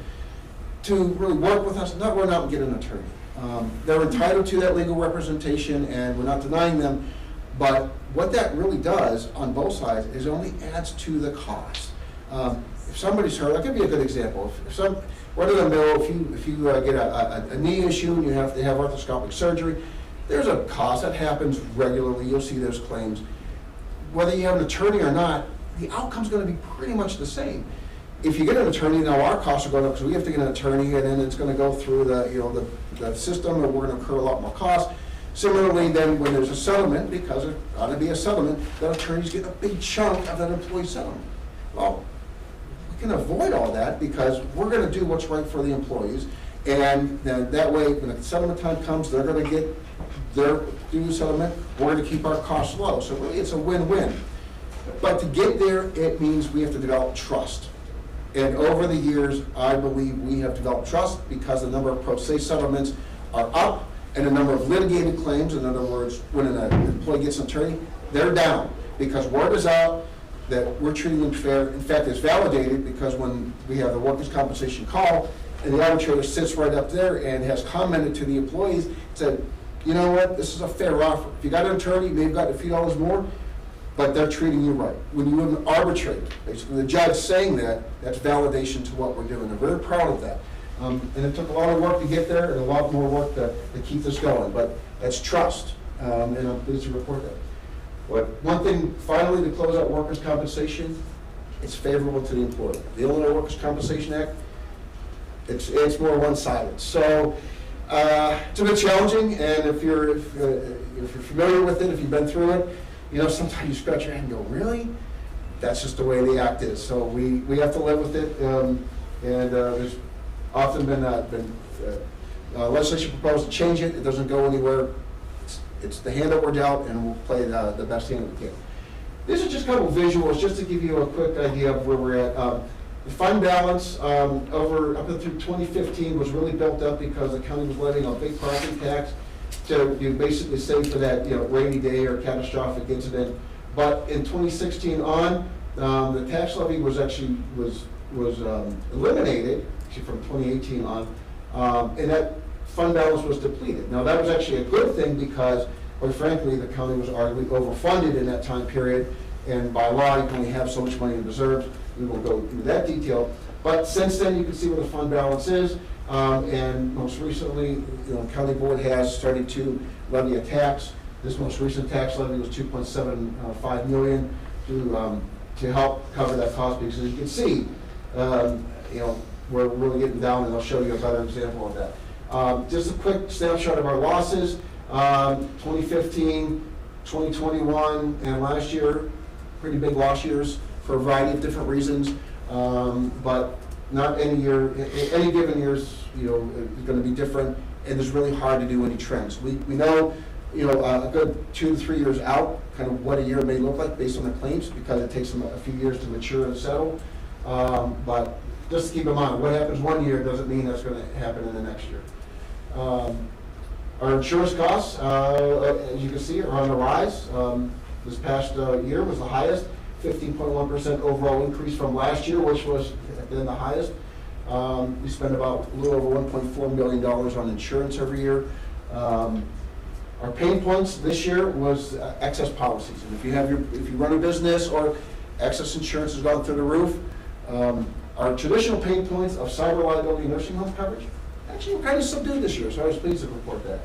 to really work with us, not run out and get an attorney. They're entitled to that legal representation, and we're not denying them. But what that really does on both sides is only adds to the cost. If somebody's hurt, I'll give you a good example. Run of the mill, if you get a knee issue and you have to have arthroscopic surgery, there's a cost that happens regularly. You'll see those claims. Whether you have an attorney or not, the outcome's going to be pretty much the same. If you get an attorney, now our costs are going up because we have to get an attorney, and then it's going to go through the system, and we're going to incur a lot more costs. Similarly, then when there's a settlement, because there ought to be a settlement, that attorneys get a big chunk of that employee settlement. Well, we can avoid all that because we're going to do what's right for the employees, and then that way, when the settlement time comes, they're going to get their due settlement. We're going to keep our costs low. So really, it's a win-win. But to get there, it means we have to develop trust. And over the years, I believe we have developed trust because the number of pro se settlements are up, and the number of litigated claims, in other words, when an employee gets an attorney, they're down because word is out that we're treating them fair. In fact, it's validated because when we have the workers' compensation call, and the arbitrator sits right up there and has commented to the employees, said, you know what, this is a fair offer. If you got an attorney, you may have gotten a few dollars more, but they're treating you right. When you have an arbitrator, basically the judge saying that, that's validation to what we're doing. They're very proud of that. And it took a lot of work to get there and a lot more work to keep this going, but that's trust, and I'm pleased to report that. One thing, finally, to close out workers' compensation, it's favorable to the employer. The Illinois Workers' Compensation Act, it's more one-sided. So it's a bit challenging, and if you're familiar with it, if you've been through it, you know, sometimes you scratch your head and go, really? That's just the way the act is. So we have to live with it, and there's often been legislation proposed to change it. It doesn't go anywhere. It's the hand that we're dealt, and we'll play the best hand we can. These are just a couple visuals, just to give you a quick idea of where we're at. The fund balance up through 2015 was really built up because the county was levying a big property tax to basically save for that rainy day or catastrophic incident. But in 2016 on, the tax levy was actually eliminated, actually from 2018 on, and that fund balance was depleted. Now that was actually a good thing because, quite frankly, the county was arguably overfunded in that time period, and by law you can only have so much money in reserves. We won't go into that detail. But since then, you can see where the fund balance is, and most recently, the county board has started to levy a tax. This most recent tax levy was $2.75 million to help cover that cost, because as you can see, we're really getting down, and I'll show you a better example of that. Just a quick snapshot of our losses. 2015, 2021, and last year, pretty big loss years for a variety of different reasons, but not any year, any given year is going to be different, and it's really hard to do any trends. We know a good 2 to 3 years out, kind of what a year may look like based on the claims, because it takes them a few years to mature and settle. But just to keep in mind, what happens one year doesn't mean that's going to happen in the next year. Our insurance costs, as you can see, are on the rise. This past year was the highest, 15.1% overall increase from last year, which was then the highest. We spend about a little over $1.4 million on insurance every year. Our pain points this year was excess policies. And if you run a business or excess insurance has gone through the roof, our traditional pain points of cyber liability and nursing home coverage actually were kind of subdued this year, so I was pleased to report that.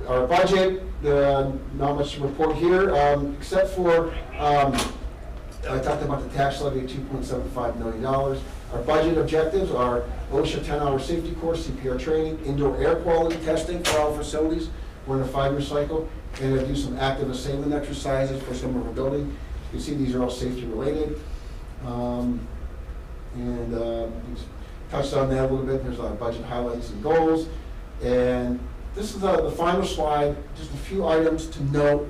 Our budget, not much to report here, except for, I talked about the tax levy of $2.75 million. Our budget objectives are OSHA 10-hour safety course, CPR training, indoor air quality testing for all facilities. We're in a 5-year cycle, and we'll do some active assailant exercises for some of our buildings. You can see these are all safety related. Touched on that a little bit. There's our budget highlights and goals. And this is the final slide, just a few items to note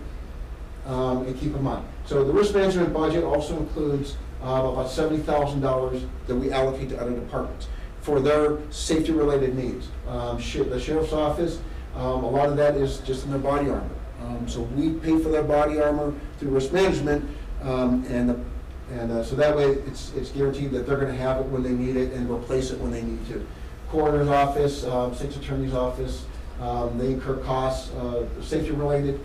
and keep in mind. So the risk management budget also includes about $70,000 that we allocate to other departments for their safety-related needs. The sheriff's office, a lot of that is just in their body armor. So we pay for their body armor through risk management, so that way it's guaranteed that they're going to have it when they need it and replace it when they need to. Coroner's office, state's attorney's office, they incur costs, safety-related.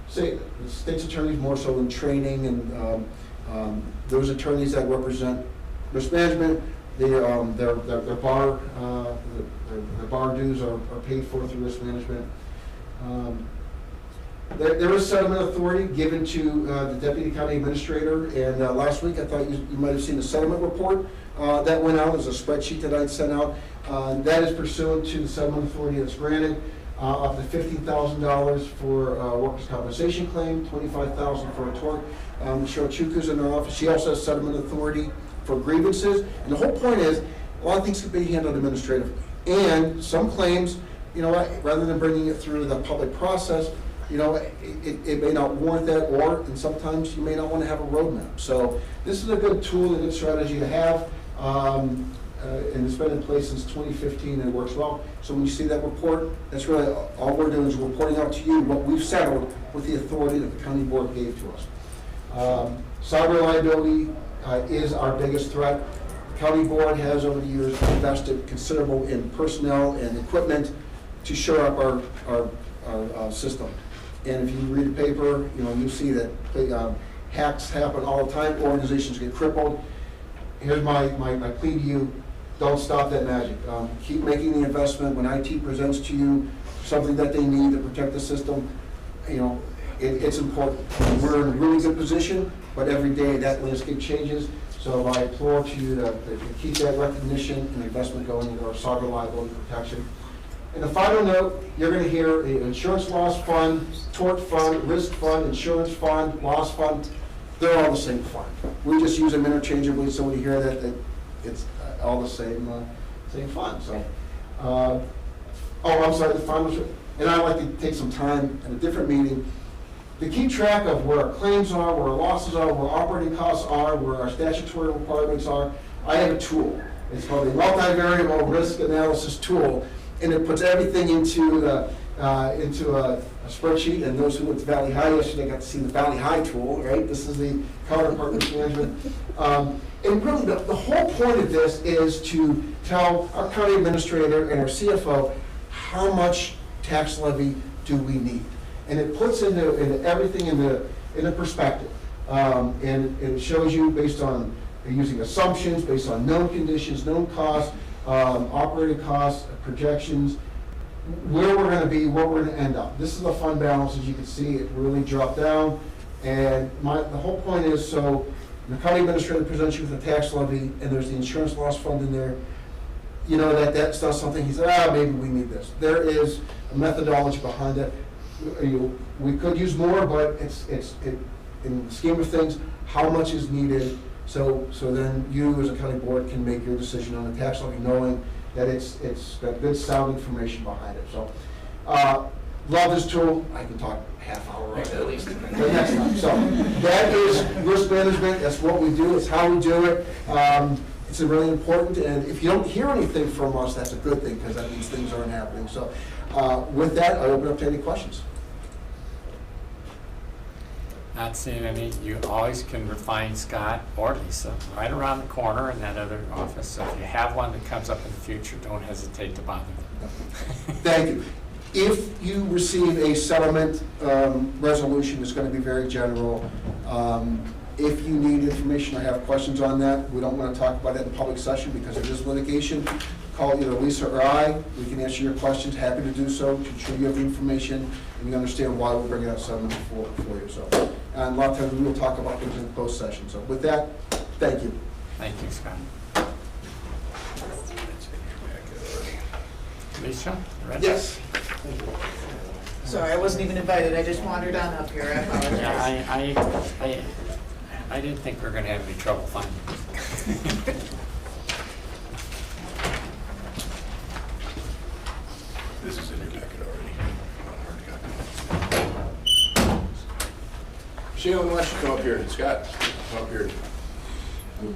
State's attorneys more so in training, and those attorneys that represent risk management, their bar dues are paid for through risk management. There is settlement authority given to the Deputy County Administrator, and last week I thought you might have seen the settlement report that went out as a spreadsheet that I'd sent out. That is pursuant to the settlement authority that's granted, up to $15,000 for a workers' compensation claim, $25,000 for a tort. Cheryl Chuku's in our office. She also has settlement authority for grievances, and the whole point is a lot of things can be handled administratively, and some claims, rather than bringing it through the public process, it may not warrant that, and sometimes you may not want to have a roadmap. So this is a good tool, a good strategy to have, and it's been in place since 2015 and it works well. So when you see that report, that's really all we're doing is reporting out to you what we've settled with the authority that the county board gave to us. Cyber liability is our biggest threat. The county board has over the years invested considerable in personnel and equipment to shore up our system. And if you read the paper, you see that hacks happen all the time, organizations get crippled. Here's my plea to you, don't stop that magic. Keep making the investment. When IT presents to you something that they need to protect the system, it's important. We're in a really good position, but every day that landscape changes. So I implore to you to keep that recognition and investment going into our cyber liability protection. And the final note, you're going to hear an insurance loss fund, tort fund, risk fund, insurance fund, loss fund. They're all the same fund. We just use them interchangeably, so when you hear that it's all the same fund. So, I'm sorry, the fund was, and I'd like to take some time at a different meeting to keep track of where our claims are, where our losses are, where our operating costs are, where our statutory requirements are. I have a tool. It's called a multivariable risk analysis tool, and it puts everything into a spreadsheet. And those who went to Valley High yesterday got to see the Valley High tool, right? This is the counterpart risk management. And really, the whole point of this is to tell our county administrator and our CFO how much tax levy do we need. And it puts into everything in a perspective. And it shows you based on using assumptions, based on known conditions, known costs, operating costs, projections, where we're going to be, where we're going to end up. This is the fund balance. As you can see, it really dropped down. And the whole point is, so the county administrator presents you with a tax levy, and there's the insurance loss fund in there. That's not something he said, maybe we need this. There is a methodology behind it. We could use more, but it's in the scheme of things, how much is needed. So then you as a county board can make your decision on the tax levy, knowing that it's got good sound information behind it. So love this tool. I can talk half hour on it at least. But next time. So that is risk management. That's what we do. It's how we do it. It's really important. And if you don't hear anything from us, that's a good thing, because that means things aren't happening. So with that, I open up to any questions. Not seeing any. You always can find Scott or Lisa right around the corner in that other office. So if you have one that comes up in the future, don't hesitate to bother them. Thank you. If you receive a settlement resolution, it's going to be very general. If you need information or have questions on that, we don't want to talk about that in public session because it is litigation. Call either Lisa or I. We can answer your questions. Happy to do so, to ensure you have the information and you understand why we're bringing out settlement for you. So, and a lot of times we will talk about things in closed session. So with that, thank you. Thank you, Scott. Lisa, you ready? Yes. Sorry, I wasn't even invited, I just wandered on up here, I apologize. Yeah, I didn't think we were going to have any trouble finding it. This is in your packet already. Shailen, why don't you come up here? Scott, come up here. We'll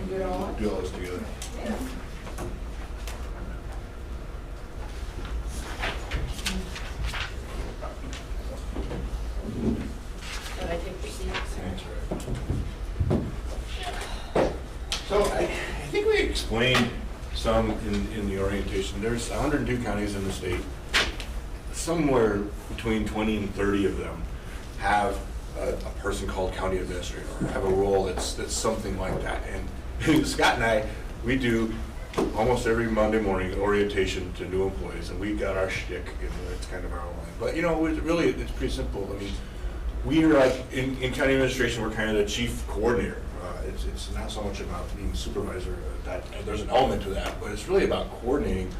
do all this together. Thanks, right. So I think we explained some in the orientation. There's 102 counties in the state. Somewhere between 20 and 30 of them have a person called county administrator, or have a role that's something like that. And Scott and I, we do almost every Monday morning orientation to new employees, and we got our shtick, it's kind of our line. But it's pretty simple. I mean, we are like, in county administration, we're kind of the chief coordinator. It's not so much about being supervisor, that there's an element to that, but it's really about coordinating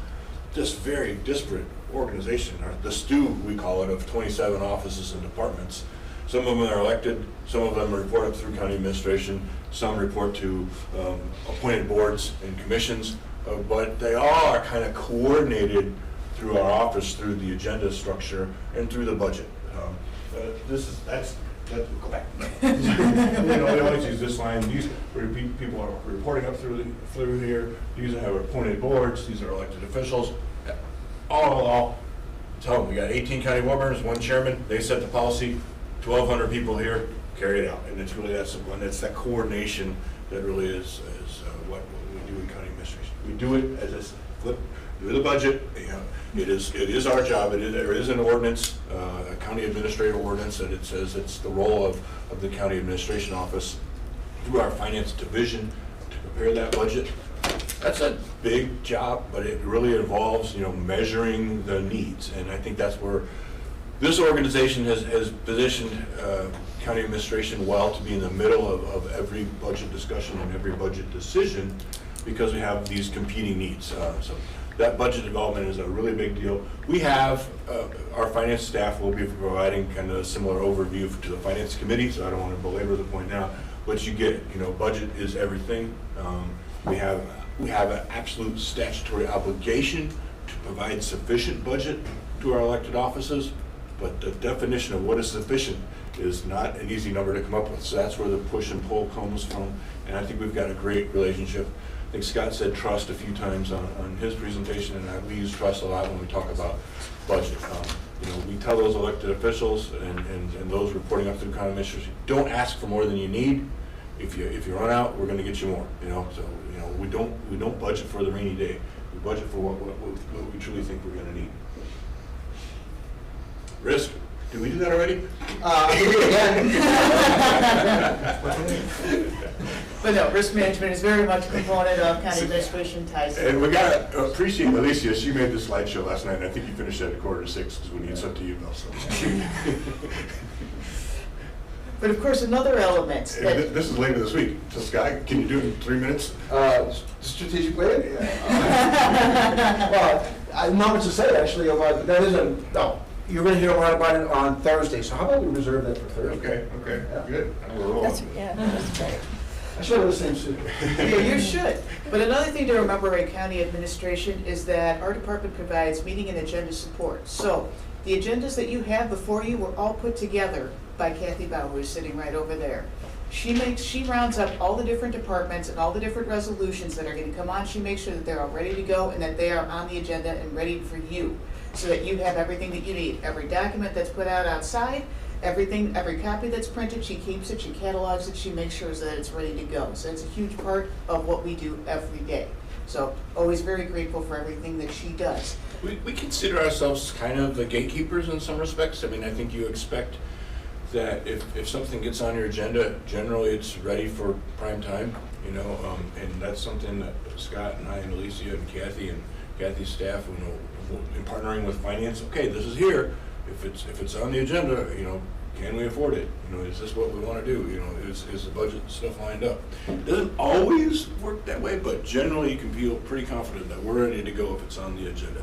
this very disparate organization, or the stew, we call it, of 27 offices and departments. Some of them are elected, some of them report up through county administration, some report to appointed boards and commissions, but they all are kind of coordinated through our office, through the agenda structure, and through the budget. That's go back. We always use this line. These people are reporting up through here. These have appointed boards. These are elected officials. All tell them we got 18 county board members, one chairman. They set the policy. 1,200 people here carry it out, and it's really that simple. And it's that coordination that really is what we do in county administration. We do it as a flip. do the budget. You know, it is our job. There is an ordinance, a county administrator ordinance, and it says it's the role of the county administration office through our finance division to prepare that budget. That's a big job, but it really involves, measuring the needs. And I think that's where this organization has positioned county administration well to be in the middle of every budget discussion and every budget decision, because we have these competing needs. So that budget development is a really big deal. We have, our finance staff will be providing kind of a similar overview to the finance committee, so I don't want to belabor the point now, but you get it. Budget is everything. We have an absolute statutory obligation to provide sufficient budget to our elected offices, but the definition of what is sufficient is not an easy number to come up with. So that's where the push and pull comes from, and I think we've got a great relationship. I think Scott said trust a few times on his presentation, and we use trust a lot when we talk about budget. We tell those elected officials and those reporting up to the county administrators, don't ask for more than you need. If you run out, we're going to get you more. So we don't budget for the rainy day. We budget for what we truly think we're going to need. Risk. Did we do that already? But no, risk management is very much a component of county administration ties. And we got to appreciate Alicia. She made the slideshow last night, and I think you finished at 5:45 because we need something to email. So. But of course, another element that... This is later this week. So Scott, can you do it in 3 minutes? Strategic plan? Well, not much to say, actually. That isn't, no. You're going to hear a lot about it on Thursday, so how about we reserve that for Thursday? Okay, Yeah. good. We're rolling. That's great. I should have listened to. Yeah, you should. But another thing to remember in county administration is that our department provides meeting and agenda support. So the agendas that you have before you were all put together by Kathy Bow, who is sitting right over there. She rounds up all the different departments and all the different resolutions that are going to come on. She makes sure that they're all ready to go and that they are on the agenda and ready for you, so that you have everything that you need. Every document that's put out outside, everything, every copy that's printed, she keeps it, she catalogs it, she makes sure that it's ready to go. So it's a huge part of what we do every day. So always very grateful for everything that she does. We consider ourselves kind of the gatekeepers in some respects. I mean, I think you expect that if something gets on your agenda, generally it's ready for prime time, and that's something that Scott and I and Alicia and Kathy's staff, in partnering with finance, okay, this is here. If it's on the agenda, can we afford it? Is this what we want to do? Is the budget stuff lined up? It doesn't always work that way, but generally you can feel pretty confident that we're ready to go if it's on the agenda.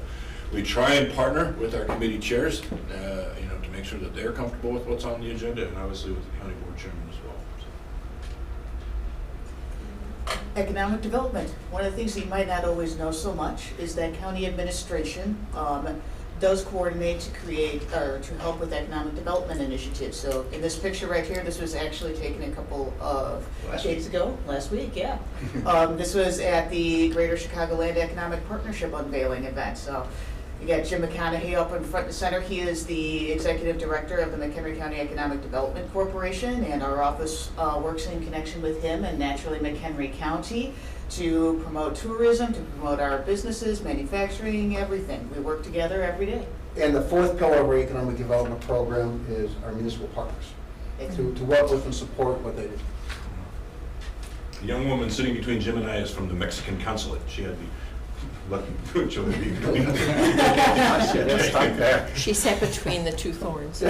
We try and partner with our committee chairs, to make sure that they're comfortable with what's on the agenda, and obviously with the county board chairman as well. Economic development. One of the things that you might not always know so much is that county administration does coordinate to create or to help with economic development initiatives. So in this picture right here, this was actually taken a couple of days ago, last week, yeah. This was at the Greater Chicagoland Economic Partnership unveiling event. So you got Jim McHenry up in front and center. He is the executive director of the McHenry County Economic Development Corporation, and our office works in connection with him and naturally McHenry County to promote tourism, to promote our businesses, manufacturing, everything. We work together every day. And the fourth pillar of our economic development program is our municipal partners, to work with and support what they do. The young woman sitting between Jim and I is from the Mexican consulate. She had the lucky privilege of being between us. She sat between the two thorns.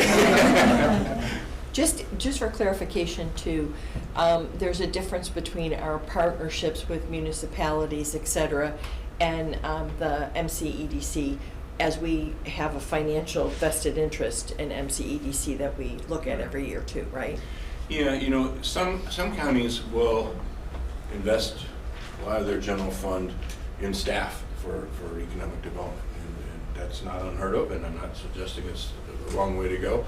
Just for clarification too, there's a difference between our partnerships with municipalities, et cetera, and the MCEDC, as we have a financial vested interest in MCEDC that we look at every year too, right? Yeah, some counties will invest a lot of their general fund in staff for economic development, and that's not unheard of, and I'm not suggesting it's the wrong way to go,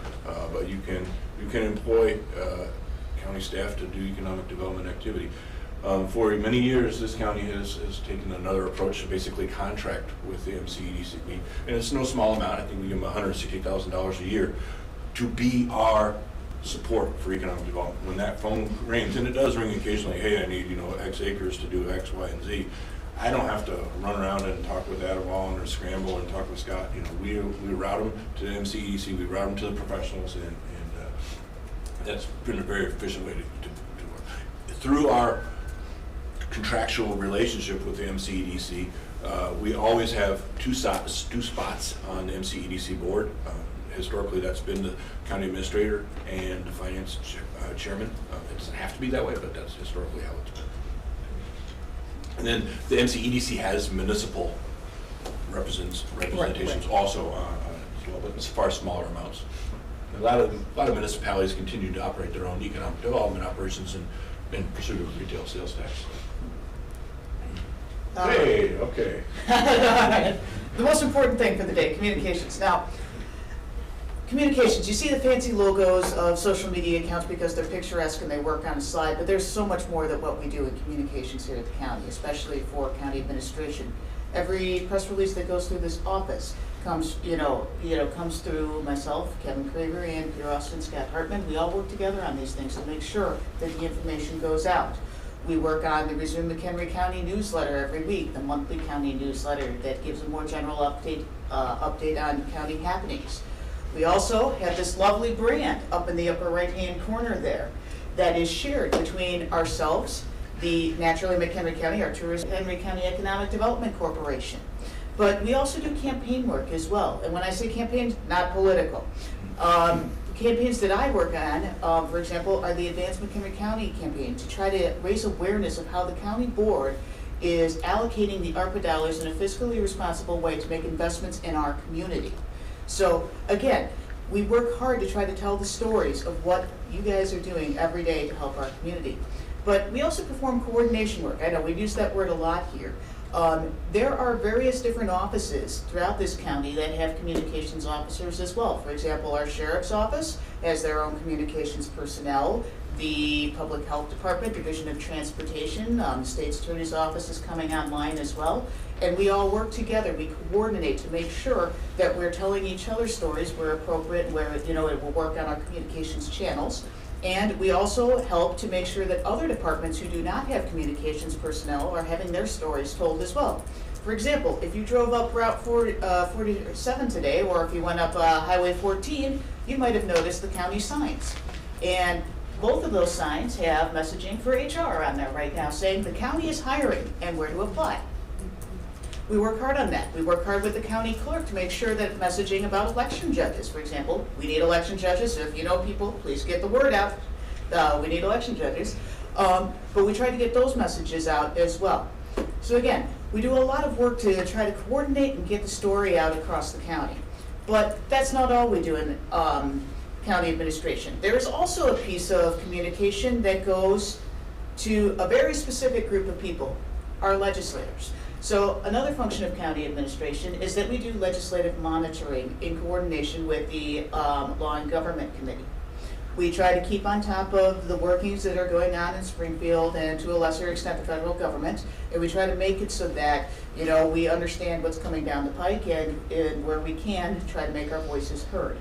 but you can employ county staff to do economic development activity. For many years, this county has taken another approach to basically contract with the MCEDC, and it's no small amount. I think we give them $160,000 a year to be our support for economic development. When that phone rings, and it does ring occasionally, hey, I need X acres to do X, Y, and Z. I don't have to run around and talk with Adam Wallen or scramble and talk with Scott. You know, we route them to the MCEDC, we route them to the professionals, and that's been a very efficient way to work. Through our contractual relationship with the MCEDC, we always have two spots on the MCEDC board. Historically, that's been the county administrator and the finance chairman. It doesn't have to be that way, but that's historically how it's been. And then the MCEDC has municipal representations also as well, but it's far smaller amounts. A lot of municipalities continue to operate their own economic development operations in pursuit of retail sales tax. Hey, okay. The most important thing for the day, communications. Now, communications, you see the fancy logos of social media accounts because they're picturesque and they work on a slide, but there's so much more than what we do in communications here at the county, especially for county administration. Every press release that goes through this office comes, comes through myself, Kevin Craver, and Pierre Austin, Scott Hartman. We all work together on these things to make sure that the information goes out. We work on the Resume McHenry County newsletter every week, the monthly county newsletter that gives a more general update on county happenings. We also have this lovely brand up in the upper right-hand corner there that is shared between ourselves, the Naturally McHenry County, our Tourism Henry County Economic Development Corporation. But we also do campaign work as well. And when I say campaigns, not political. Campaigns that I work on, for example, are the Advance McHenry County campaign to try to raise awareness of how the county board is allocating the ARPA dollars in a fiscally responsible way to make investments in our community. So again, we work hard to try to tell the stories of what you guys are doing every day to help our community. But we also perform coordination work. I know we've used that word a lot here. There are various different offices throughout this county that have communications officers as well. For example, our sheriff's office has their own communications personnel. The Public Health Department, Division of Transportation, the State's Attorney's Office is coming online as well. And we all work together, we coordinate to make sure that we're telling each other stories where appropriate, where it will work on our communications channels. And we also help to make sure that other departments who do not have communications personnel are having their stories told as well. For example, if you drove up Route 47 today, or if you went up Highway 14, you might have noticed the county signs. And both of those signs have messaging for HR on there right now saying the county is hiring and where to apply. We work hard on that. We work hard with the county clerk to make sure that messaging about election judges, for example, we need election judges, so if you know people, please get the word out. We need election judges. But we try to get those messages out as well. So again, we do a lot of work to try to coordinate and get the story out across the county. But that's not all we do in county administration. There is also a piece of communication that goes to a very specific group of people, our legislators. So another function of county administration is that we do legislative monitoring in coordination with the Law and Government Committee. We try to keep on top of the workings that are going on in Springfield and to a lesser extent the federal government, and we try to make it so that we understand what's coming down the pike and where we can try to make our voices heard.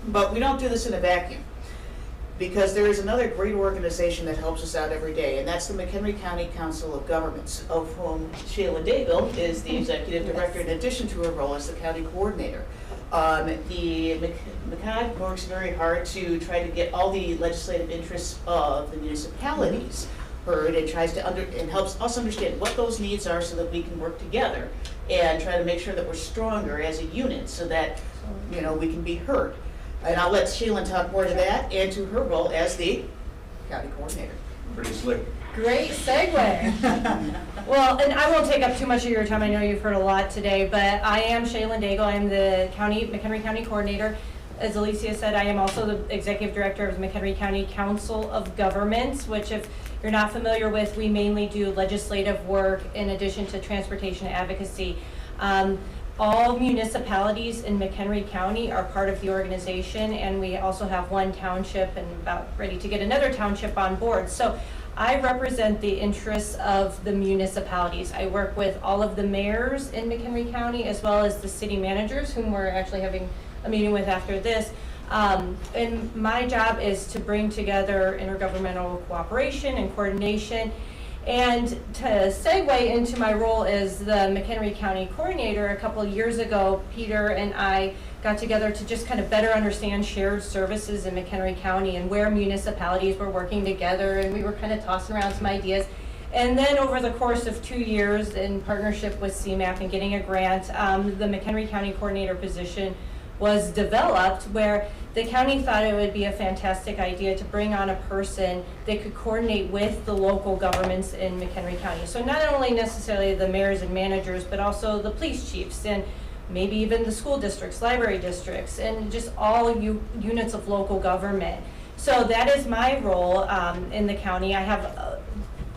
But we don't do this in a vacuum, because there is another great organization that helps us out every day, and that's the McHenry County Council of Governments, of whom Sheila Daigle is the executive director in addition to her role as the county coordinator. The McCog works very hard to try to get all the legislative interests of the municipalities heard and tries to and helps us understand what those needs are so that we can work together and try to make sure that we're stronger as a unit so that we can be heard. And I'll let Sheila talk more to that and to her role as the county coordinator. Pretty slick. Great segue. Well, and I won't take up too much of your time. I know you've heard a lot today, but I am Shaylin Daigle. I'm the McHenry County Coordinator. As Alicia said, I am also the Executive Director of the McHenry County Council of Governments, which if you're not familiar with, we mainly do legislative work in addition to transportation advocacy. All municipalities in McHenry County are part of the organization, and we also have one township and about ready to get another township on board. So I represent the interests of the municipalities. I work with all of the mayors in McHenry County as well as the city managers, whom we're actually having a meeting with after this. And my job is to bring together intergovernmental cooperation and coordination And to segue into my role as the McHenry County Coordinator, a couple of years ago, Peter and I got together to just kind of better understand shared services in McHenry County and where municipalities were working together, and we were kind of tossing around some ideas. And then over the course of 2 years, in partnership with CMAP and getting a grant, the McHenry County Coordinator position was developed, where the county thought it would be a fantastic idea to bring on a person that could coordinate with the local governments in McHenry County. So not only necessarily the mayors and managers, but also the police chiefs and maybe even the school districts, library districts, and just all units of local government. So that is my role in the county. I have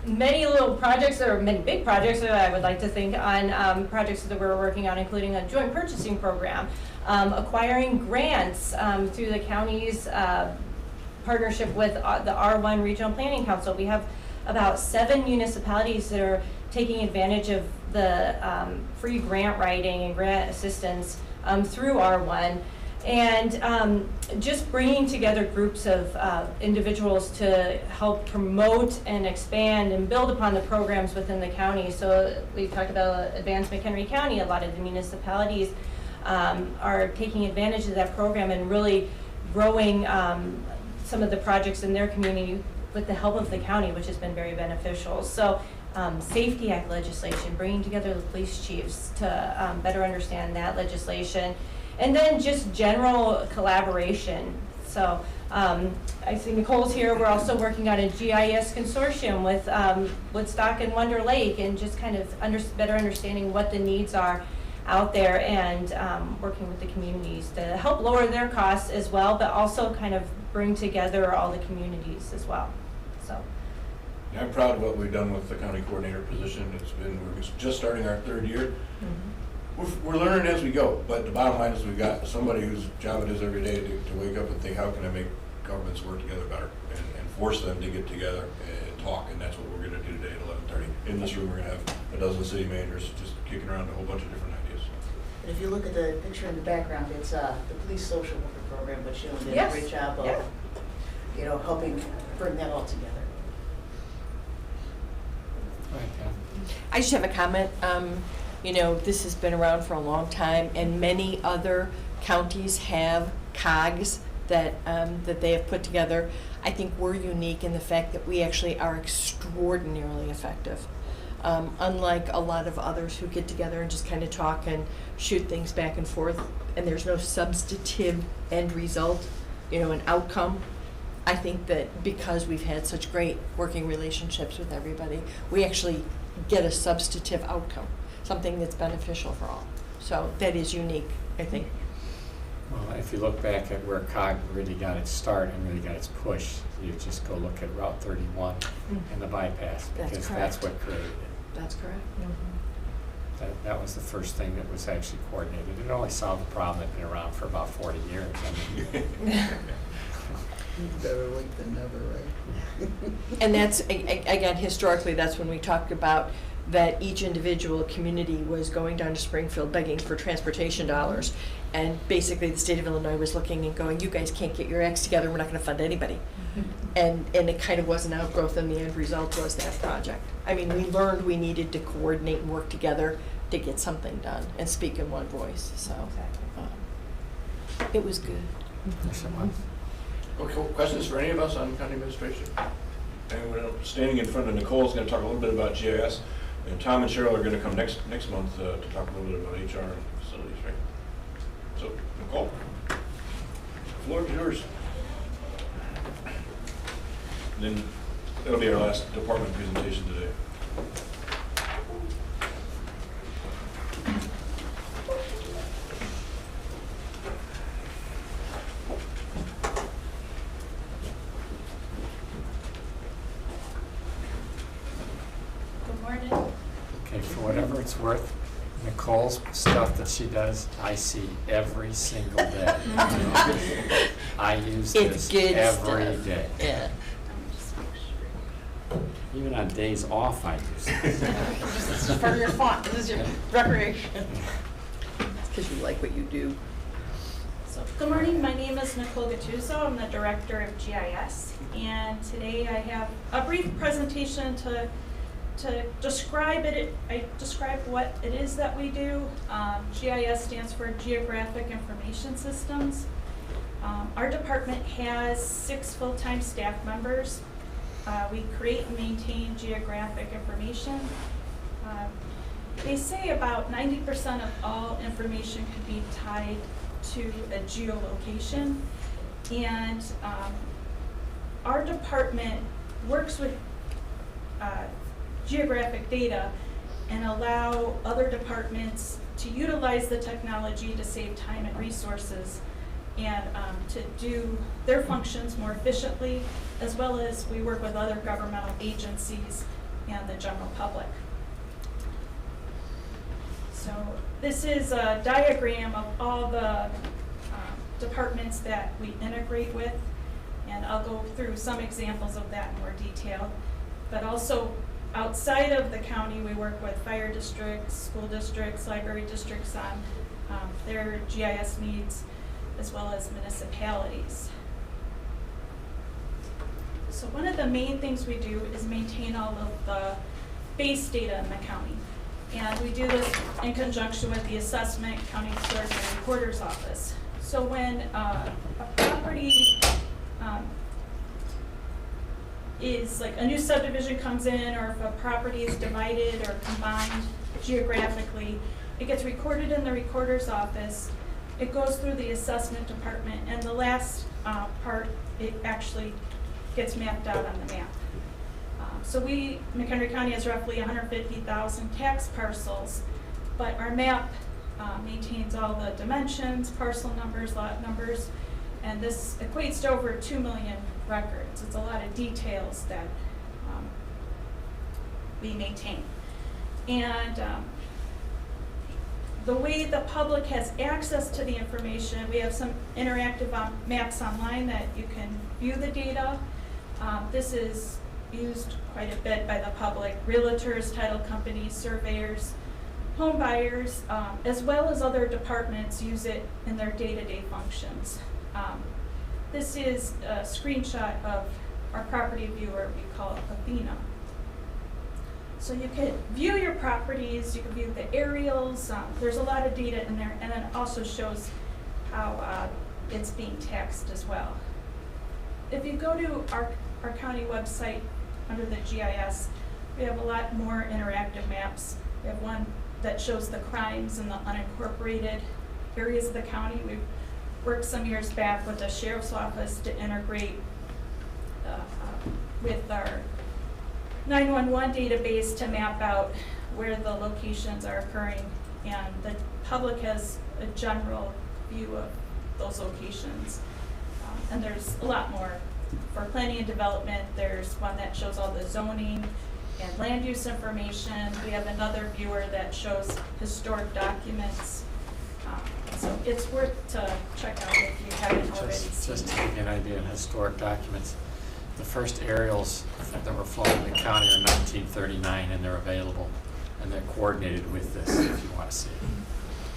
many little projects, or many big projects that I would like to think on, projects that we're working on, including a joint purchasing program, acquiring grants through the county's partnership with the R1 Regional Planning Council. We have about 7 municipalities that are taking advantage of the free grant writing and grant assistance through R1. And just bringing together groups of individuals to help promote and expand and build upon the programs within the county. So we talked about Advance McHenry County. A lot of the municipalities are taking advantage of that program and really growing some of the projects in their community with the help of the county, which has been very beneficial. So Safety Act legislation, bringing together the police chiefs to better understand that legislation. And then just general collaboration. So I see Nicole's here. We're also working on a GIS consortium with Woodstock and Wonder Lake, and just kind of better understanding what the needs are out there, and working with the communities to help lower their costs as well, but also kind of bring together all the communities as well. So. Yeah, I'm proud of what we've done with the county coordinator position. We're just starting our 3rd year. We're learning as we go, but the bottom line is we've got somebody whose job it is every day to wake up and think, how can I make governments work together better, and force them to get together and talk, and that's what we're going to do today at 11:30. In this room, we're going to have a dozen city managers just kicking around a whole bunch of different ideas. And if you look at the picture in the background, it's the police social worker program, but Sheila did a great job of, you know, helping bring that all together. I just have a comment. You know, this has been around for a long time, and many other counties have COGs that they have put together. I think we're unique in the fact that we actually are extraordinarily effective. Unlike a lot of others who get together and just kind of talk and shoot things back and forth, and there's no substantive end result, you know, an outcome. I think that because we've had such great working relationships with everybody, we actually get a substantive outcome, something that's beneficial for all. So that is unique, I think. Well, if you look back at where COG really got its start and really got its push, you just go look at Route 31 and the bypass, because that's what created it. That's correct. That was the first thing that was actually coordinated. It only solved the problem that had been around for about 40 years. I mean, Better late than never, right? And that's, again, historically, that's when we talked about that each individual community was going down to Springfield begging for transportation dollars. And basically, the state of Illinois was looking and going, you guys can't get your acts together, we're not going to fund anybody. And it kind of was an outgrowth, and the end result was that project. I mean, we learned we needed to coordinate and work together to get something done and speak in one voice. So it was good. Yes, it was. Okay, questions for any of us on county administration? Anyone else? Standing in front of Nicole is going to talk a little bit about GIS, and Tom and Cheryl are going to come next month to talk a little bit about HR and facilities, right? So, Nicole, the floor is yours. And then that'll be our last department presentation today. Okay, for whatever it's worth, Nicole's stuff that she does, I see every single day. I use It's this good every stuff. day. Yeah. Even on days off, I use it. This is part of your fun. This is your recreation. It's because you like what you do. So, good morning, my name is Nicole Gattuso. I'm the Director of GIS, and today I have a brief presentation to to describe it, I describe what it is that we do. GIS stands for Geographic Information Systems. Our department has 6 full-time staff members. We create and maintain geographic information. They say about 90% of all information can be tied to a geolocation. And our department works with geographic data and allow other departments to utilize the technology to save time and resources and to do their functions more efficiently, as well as we work with other governmental agencies and the general public. So this is a diagram of all the departments that we integrate with, and I'll go through some examples of that in more detail. But also outside of the county, we work with fire districts, school districts, library districts on their GIS needs, as well as municipalities. So one of the main things we do is maintain all of the base data in the county. And we do this in conjunction with the assessment, county clerk, and recorder's office. So when a property is like a new subdivision comes in, or if a property is divided or combined geographically, it gets recorded in the recorder's office. It goes through the assessment department, and the last part, it actually gets mapped out on the map. So McHenry County has roughly 150,000 tax parcels, but our map maintains all the dimensions, parcel numbers, lot numbers, and this equates to over 2 million records. It's a lot of details that we maintain. And the way the public has access to the information, we have some interactive maps online that you can view the data. This is used quite a bit by the public, realtors, title companies, surveyors, home buyers, as well as other departments use it in their day-to-day functions. This is a screenshot of our property viewer, we call it Athena. So you can view your properties, you can view the aerials, there's a lot of data in there, and then it also shows how it's being taxed as well. If you go to our county website under the GIS, we have a lot more interactive maps. We have one that shows the crimes in the unincorporated areas of the county. We've worked some years back with the sheriff's office to integrate with our 911 database to map out where the locations are occurring, and the public has a general view of those locations. And there's a lot more. For planning and development, there's one that shows all the zoning and land use information. We have another viewer that shows historic documents. So it's worth to check out if you haven't already seen Just to it. give you an idea of historic documents, the first aerials that were flown in the county are 1939, and they're available, and they're coordinated with this if you want to see it.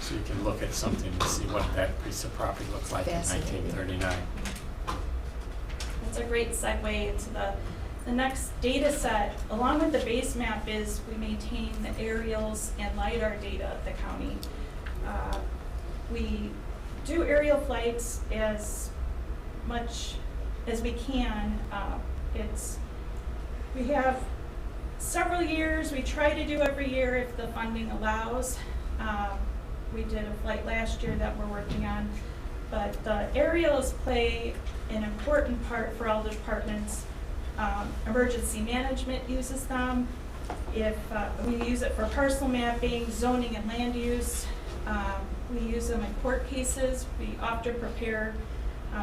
So you can look at something and see what that piece of property looked like in Fascinating. 1939. It's a great segue into the next data set. Along with the base map is we maintain the aerials and LiDAR data at the county. We do aerial flights as much as we can. We have several years. We try to do every year if the funding allows. We did a flight last year that we're working on. But the aerials play an important part for all the departments. Emergency management uses them. If we use it for parcel mapping, zoning, and land use. We use them in court cases. We often prepare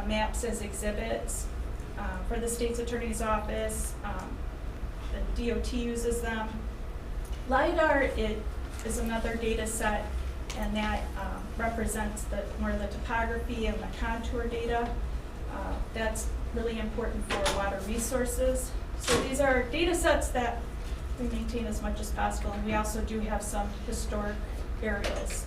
maps as exhibits for the state's attorney's office. The DOT uses them. LiDAR is another data set, and that represents more of the topography and the contour data. That's really important for water resources. So these are data sets that we maintain as much as possible, and we also do have some historic aerials.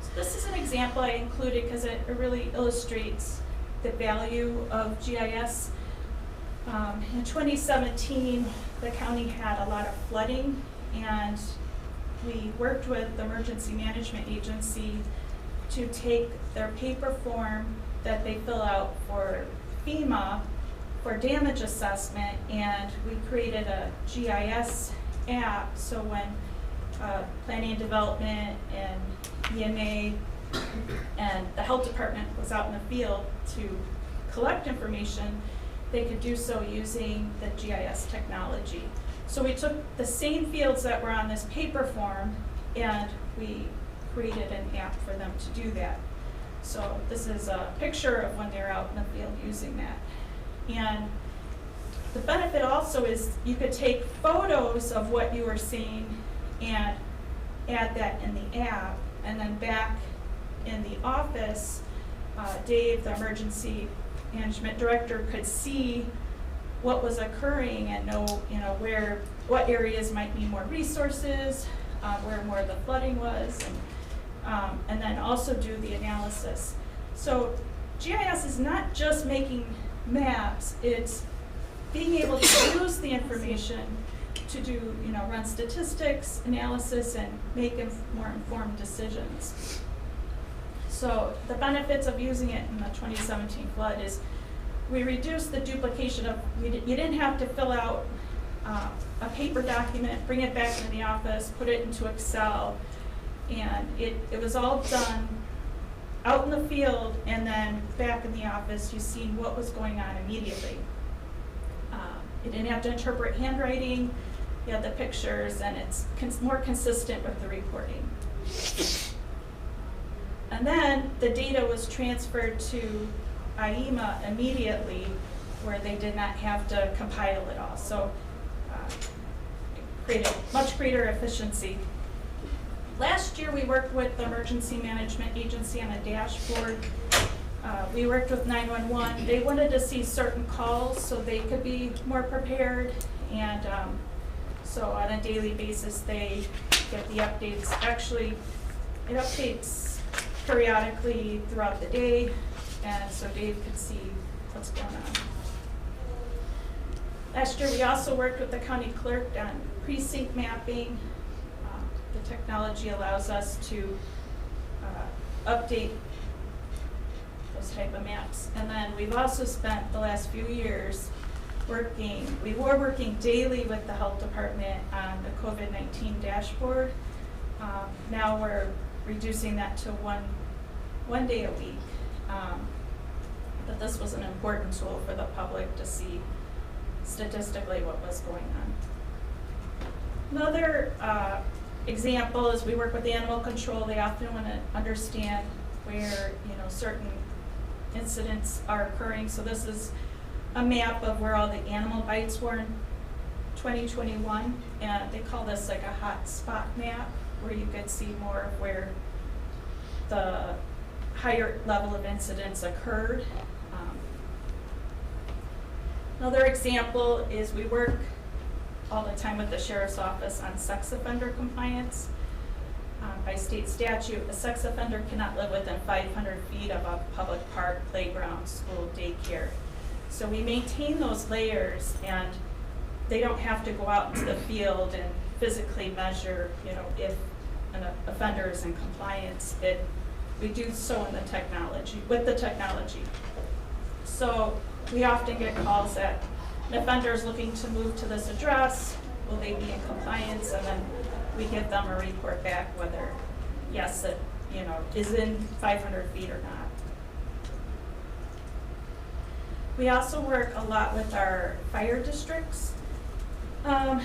So this is an example I included because it really illustrates the value of GIS. In 2017, the county had a lot of flooding, and we worked with the Emergency Management Agency to take their paper form that they fill out for FEMA for damage assessment, and we created a GIS app, so when planning and development and EMA and the health department was out in the field to collect information, they could do so using the GIS technology. So we took the same fields that were on this paper form and we created an app for them to do that. So this is a picture of when they're out in the field using that. And the benefit also is you could take photos of what you were seeing and add that in the app, and then back in the office, Dave, the emergency management director, could see what was occurring and know, what areas might need more resources, where more of the flooding was, and then also do the analysis. So GIS is not just making maps, it's being able to use the information to do, run statistics, analysis, and make more informed decisions. So the benefits of using it in the 2017 flood is we reduced the duplication of, you didn't have to fill out a paper document, bring it back into the office, put it into Excel, and it was all done out in the field, and then back in the office, you seen what was going on immediately. You didn't have to interpret handwriting, you had the pictures, and it's more consistent with the reporting. And then the data was transferred to IEMA immediately, where they did not have to compile it all. So it created much greater efficiency. Last year, we worked with the Emergency Management Agency on a dashboard. We worked with 911. They wanted to see certain calls so they could be more prepared. And so on a daily basis, they get the updates. Actually, it updates periodically throughout the day, and so Dave could see what's going on. Last year, we also worked with the county clerk on precinct mapping. The technology allows us to update those type of maps. And then we've also spent the last few years we were working daily with the health department on the COVID-19 dashboard. Now we're reducing that to one day a week. But this was an important tool for the public to see statistically what was going on. Another example is we work with animal control. They often want to understand where certain incidents are occurring. So this is a map of where all the animal bites were in 2021, and they call this like a hot spot map, where you could see more of where the higher level of incidents occurred. Another example is we work all the time with the Sheriff's Office on sex offender compliance. By state statute, a sex offender cannot live within 500 feet of a public park, playground, school, daycare. So we maintain those layers, and they don't have to go out into the field and physically measure, if an offender is in compliance. We do so in the technology, with the technology. So we often get calls that an offender is looking to move to this address, will they be in compliance? And then we give them a report back whether, yes, it is in 500 feet or not. We also work a lot with our fire districts. A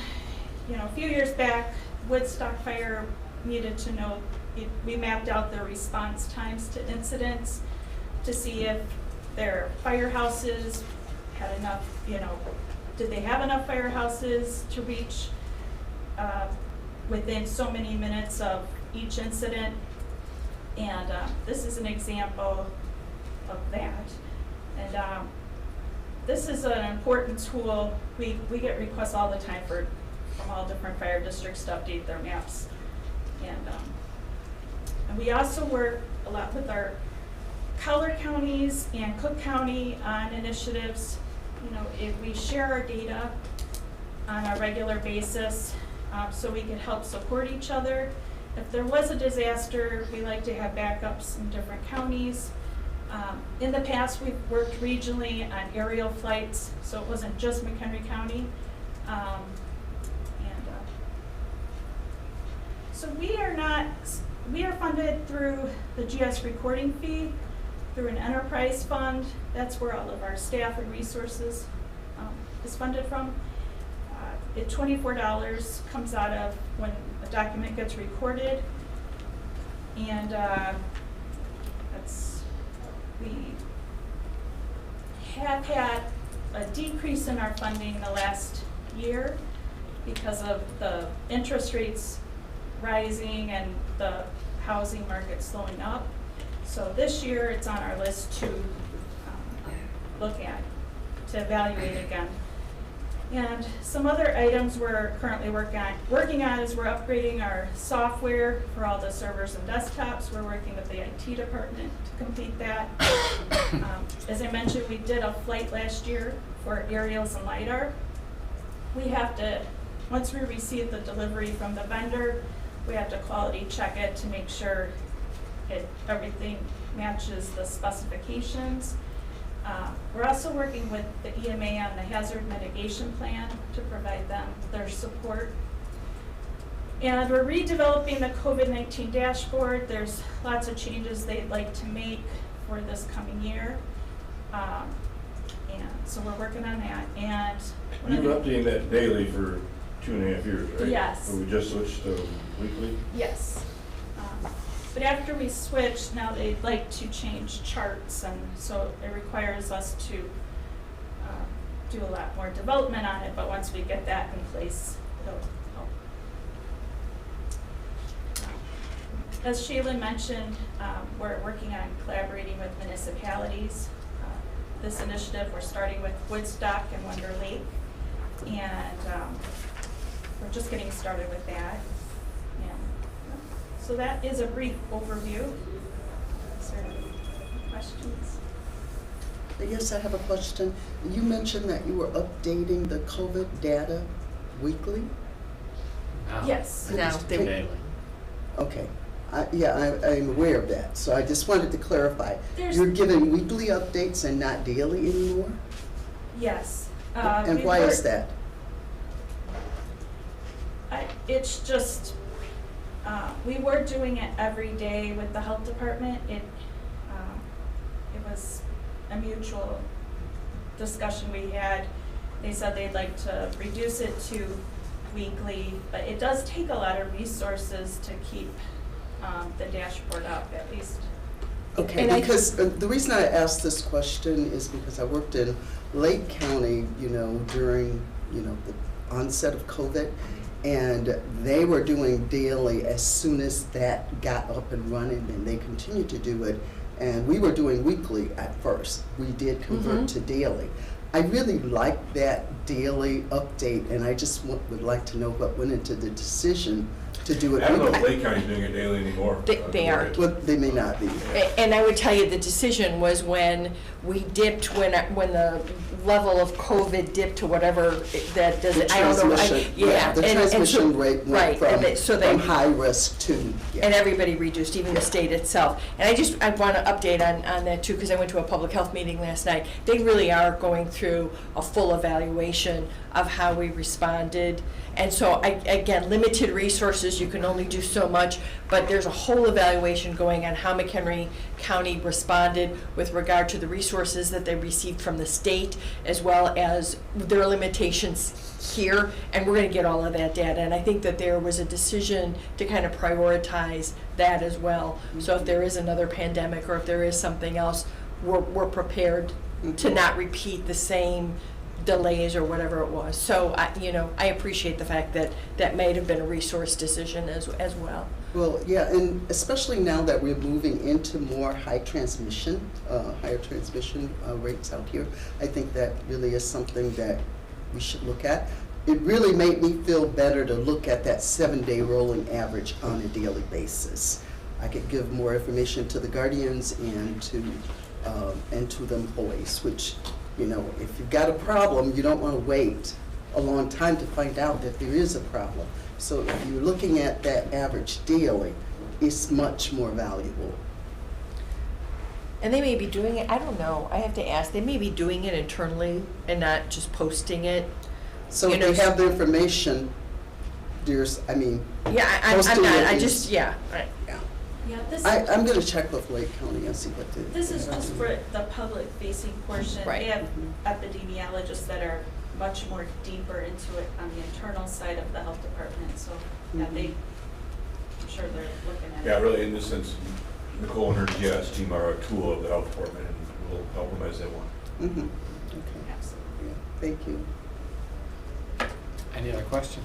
few years back, Woodstock Fire needed to know, we mapped out their response times to incidents to see if their firehouses had enough, did they have enough firehouses to reach within so many minutes of each incident. And this is an example of that. And this is an important tool. We get requests all the time from all different fire districts to update their maps. And we also work a lot with our Collier counties and Cook County on initiatives. if we share our data on a regular basis, so we can help support each other. If there was a disaster, we like to have backups in different counties. In the past, we've worked regionally on aerial flights, so it wasn't just McHenry County. So we are funded through the GS recording fee, through an enterprise fund. That's where all of our staff and resources is funded from. $24 comes out of when a document gets recorded, and we have had a decrease in our funding the last year because of the interest rates rising and the housing market slowing up. So this year it's on our list to look at, to evaluate again. And some other items we're currently working on is we're upgrading our software for all the servers and desktops. We're working with the IT department to complete that. As I mentioned, we did a flight last year for aerials and LiDAR. We have to, once we receive the delivery from the vendor, we have to quality check it to make sure everything matches the specifications. We're also working with the EMA on the hazard mitigation plan to provide them their support. And we're redeveloping the COVID-19 dashboard. There's lots of changes they'd like to make for this coming year. And so we're working on that. And You've been updating that daily for 2.5 years, right? Yes. So we just switched to weekly? yes. But after we switch, now they'd like to change charts, and so it requires us to do a lot more development on it, but once we get that in place, it'll help. As Shaylin mentioned, we're working on collaborating with municipalities. This initiative, we're starting with Woodstock and Wonder Lake, and we're just getting started with that. So that is a brief overview. Is there any questions? Yes, I have a question. You mentioned that you were updating the COVID data weekly? Yes. No, they- Daily. Okay. I'm aware of that, so I just wanted to clarify. There's- You're giving weekly updates and not daily anymore? Yes. And why is that? It's just, we were doing it every day with the health department. It was a mutual discussion we had. They said they'd like to reduce it to weekly, but it does take a lot of resources to keep the dashboard up, at least. Okay, And because the reason I asked this question is because I worked in Lake County, during, the onset of COVID, and they were doing daily as soon as that got up and running, and they continued to do it. And we were doing weekly at first. We did convert to daily. I really like that daily update, and I just would like to know what went into the decision to do it I don't know if weekly. Lake County's doing it daily anymore. They aren't. Well, they may not be. And I would tell you the decision was when we dipped, when the level of COVID dipped to whatever that does it. I don't know. The transmission rate went from high risk to, and everybody reduced, even the state itself. And I want to update on that too, because I went to a public health meeting last night. They really are going through a full evaluation of how we responded. And so, again, limited resources, you can only do so much, but there's a whole evaluation going on how McHenry County responded with regard to the resources that they received from the state, as well as their limitations here, and we're going to get all of that data. And I think that there was a decision to kind of prioritize that as well. So if there is another pandemic, or if there is something else, we're prepared to not repeat the same delays or whatever it was. So I appreciate the fact that that may have been a resource decision as well. Well, yeah, and especially now that we're moving into more higher transmission rates out here, I think that really is something that we should look at. It really made me feel better to look at that 7-day rolling average on a daily basis. I could give more information to the guardians and to the employees, which You know, if you've got a problem, you don't want to wait a long time to find out that there is a problem. So if you're looking at that average daily, it's much more valuable. And they may be doing it, I don't know, I have to ask, they may be doing it internally and not just posting it. So You if know, you have the information, there's, I mean, Yeah, I'm Posting not, it I is- just, yeah, right. yeah. Yeah, this, I'm gonna check with Lake County and see what the. this is just for the public facing portion. Right. They have epidemiologists that are much more deeper into it on the internal side of the health department, so, yeah, they, I'm sure they're looking at it. Yeah, really, in this sense, Nicole and her GIS team are a tool of the health department, and we'll help them as they want. Mhm. Okay, Absolutely. yeah, thank you. Any other questions?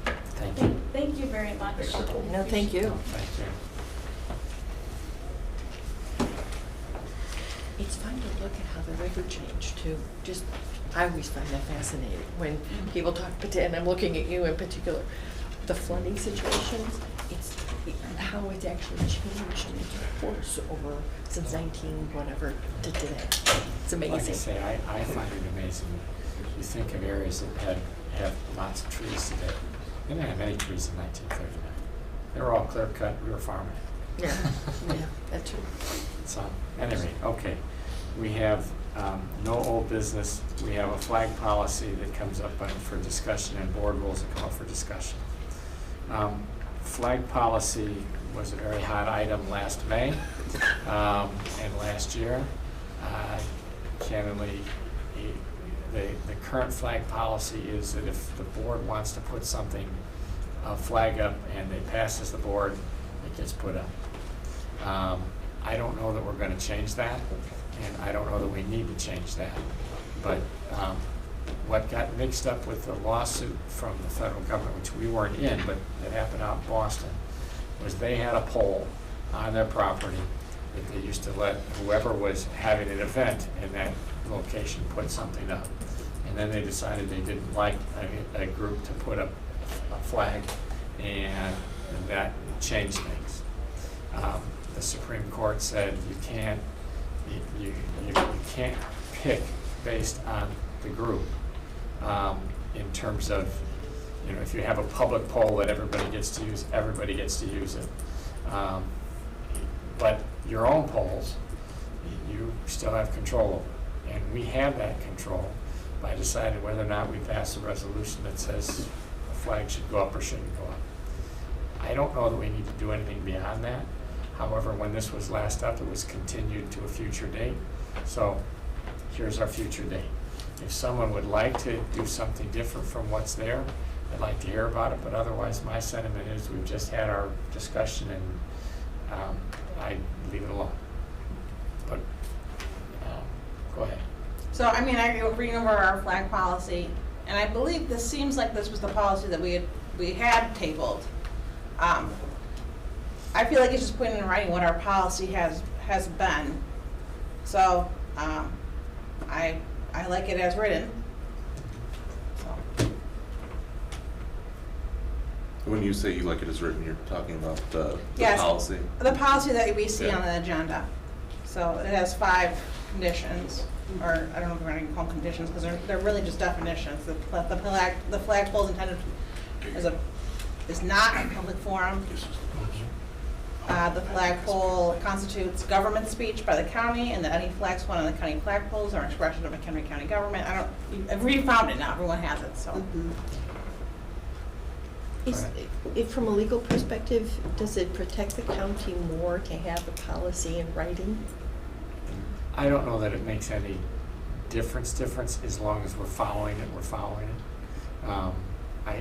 Thank you. Thank you very much. Thanks, Nicole. No, thank you. Thank you. It's fun to look at how the river changed too. Just, I always find that fascinating when people talk, and I'm looking at you in particular, the flooding situations, it's how it's actually changed in its course over since 19 whatever to today. It's amazing. Like I say, I find it amazing. You think of areas that have lots of trees today. They didn't have any trees in 1939. They were all clear cut, we were farming. Yeah, yeah, that's true. So, anyway, okay. We have no old business. We have a flag policy that comes up for discussion and board rules that come up for discussion. Flag policy was a very hot item last May and last year. Candidly, the current flag policy is that if the board wants to put something, a flag up, and it passes the board, it gets put up. I don't know that we're going to change that, and I don't know that we need to change that. But what got mixed up with the lawsuit from the federal government, which we weren't in, but it happened out in Boston, was they had a pole on their property that they used to let whoever was having an event in that location put something up. And then they decided they didn't like a group to put up a flag, and that changed things. The Supreme Court said you can't pick based on the group in terms of, you know, if you have a public pole that everybody gets to use, everybody gets to use it. But your own polls, you still have control over. And we have that control by deciding whether or not we pass a resolution that says a flag should go up or shouldn't go up. I don't know that we need to do anything beyond that. However, when this was last up, it was continued to a future date. So here's our future date. If someone would like to do something different from what's there, I'd like to hear about it, but otherwise my sentiment is we've just had our discussion and I leave it alone. But go ahead. So, I mean, I go reading over our flag policy, and I believe this seems like this was the policy that we had tabled. I feel like it's just putting in writing what our policy has been. So, I like it as written. So, When you say you like it as written, you're talking about the Yes. policy? the policy that we see Yeah. on the agenda. So it has 5 conditions, or I don't know if we're gonna call them conditions, because they're really just definitions. The flagpole is intended is not a public forum. The flagpole constitutes government speech by the county, and that any flags flown on the county flagpoles are an expression of McHenry County government. I've refound it now, everyone has it, so. Mhm. From a legal perspective, does it protect the county more to have a policy in writing? I don't know that it makes any difference as long as we're following it.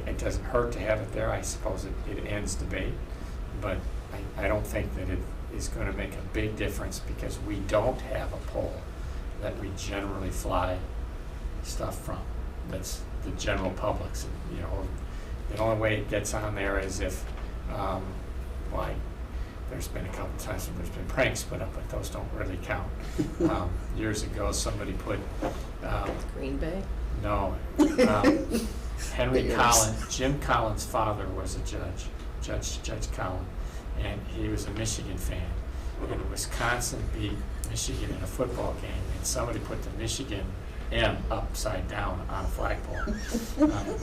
It doesn't hurt to have it there. I suppose it ends debate, but I don't think that it is going to make a big difference because we don't have a pole that we generally fly stuff from. That's the general public's, you know. The only way it gets on there is if, there's been a couple times when there's been pranks put up, but those don't really count. Years ago, somebody put, Green Bay? no, Henry Collins, Jim Collins' father was a Judge Collins, and he was a Michigan fan. And Wisconsin beat Michigan in a football game, and somebody put the Michigan M upside down on a flagpole.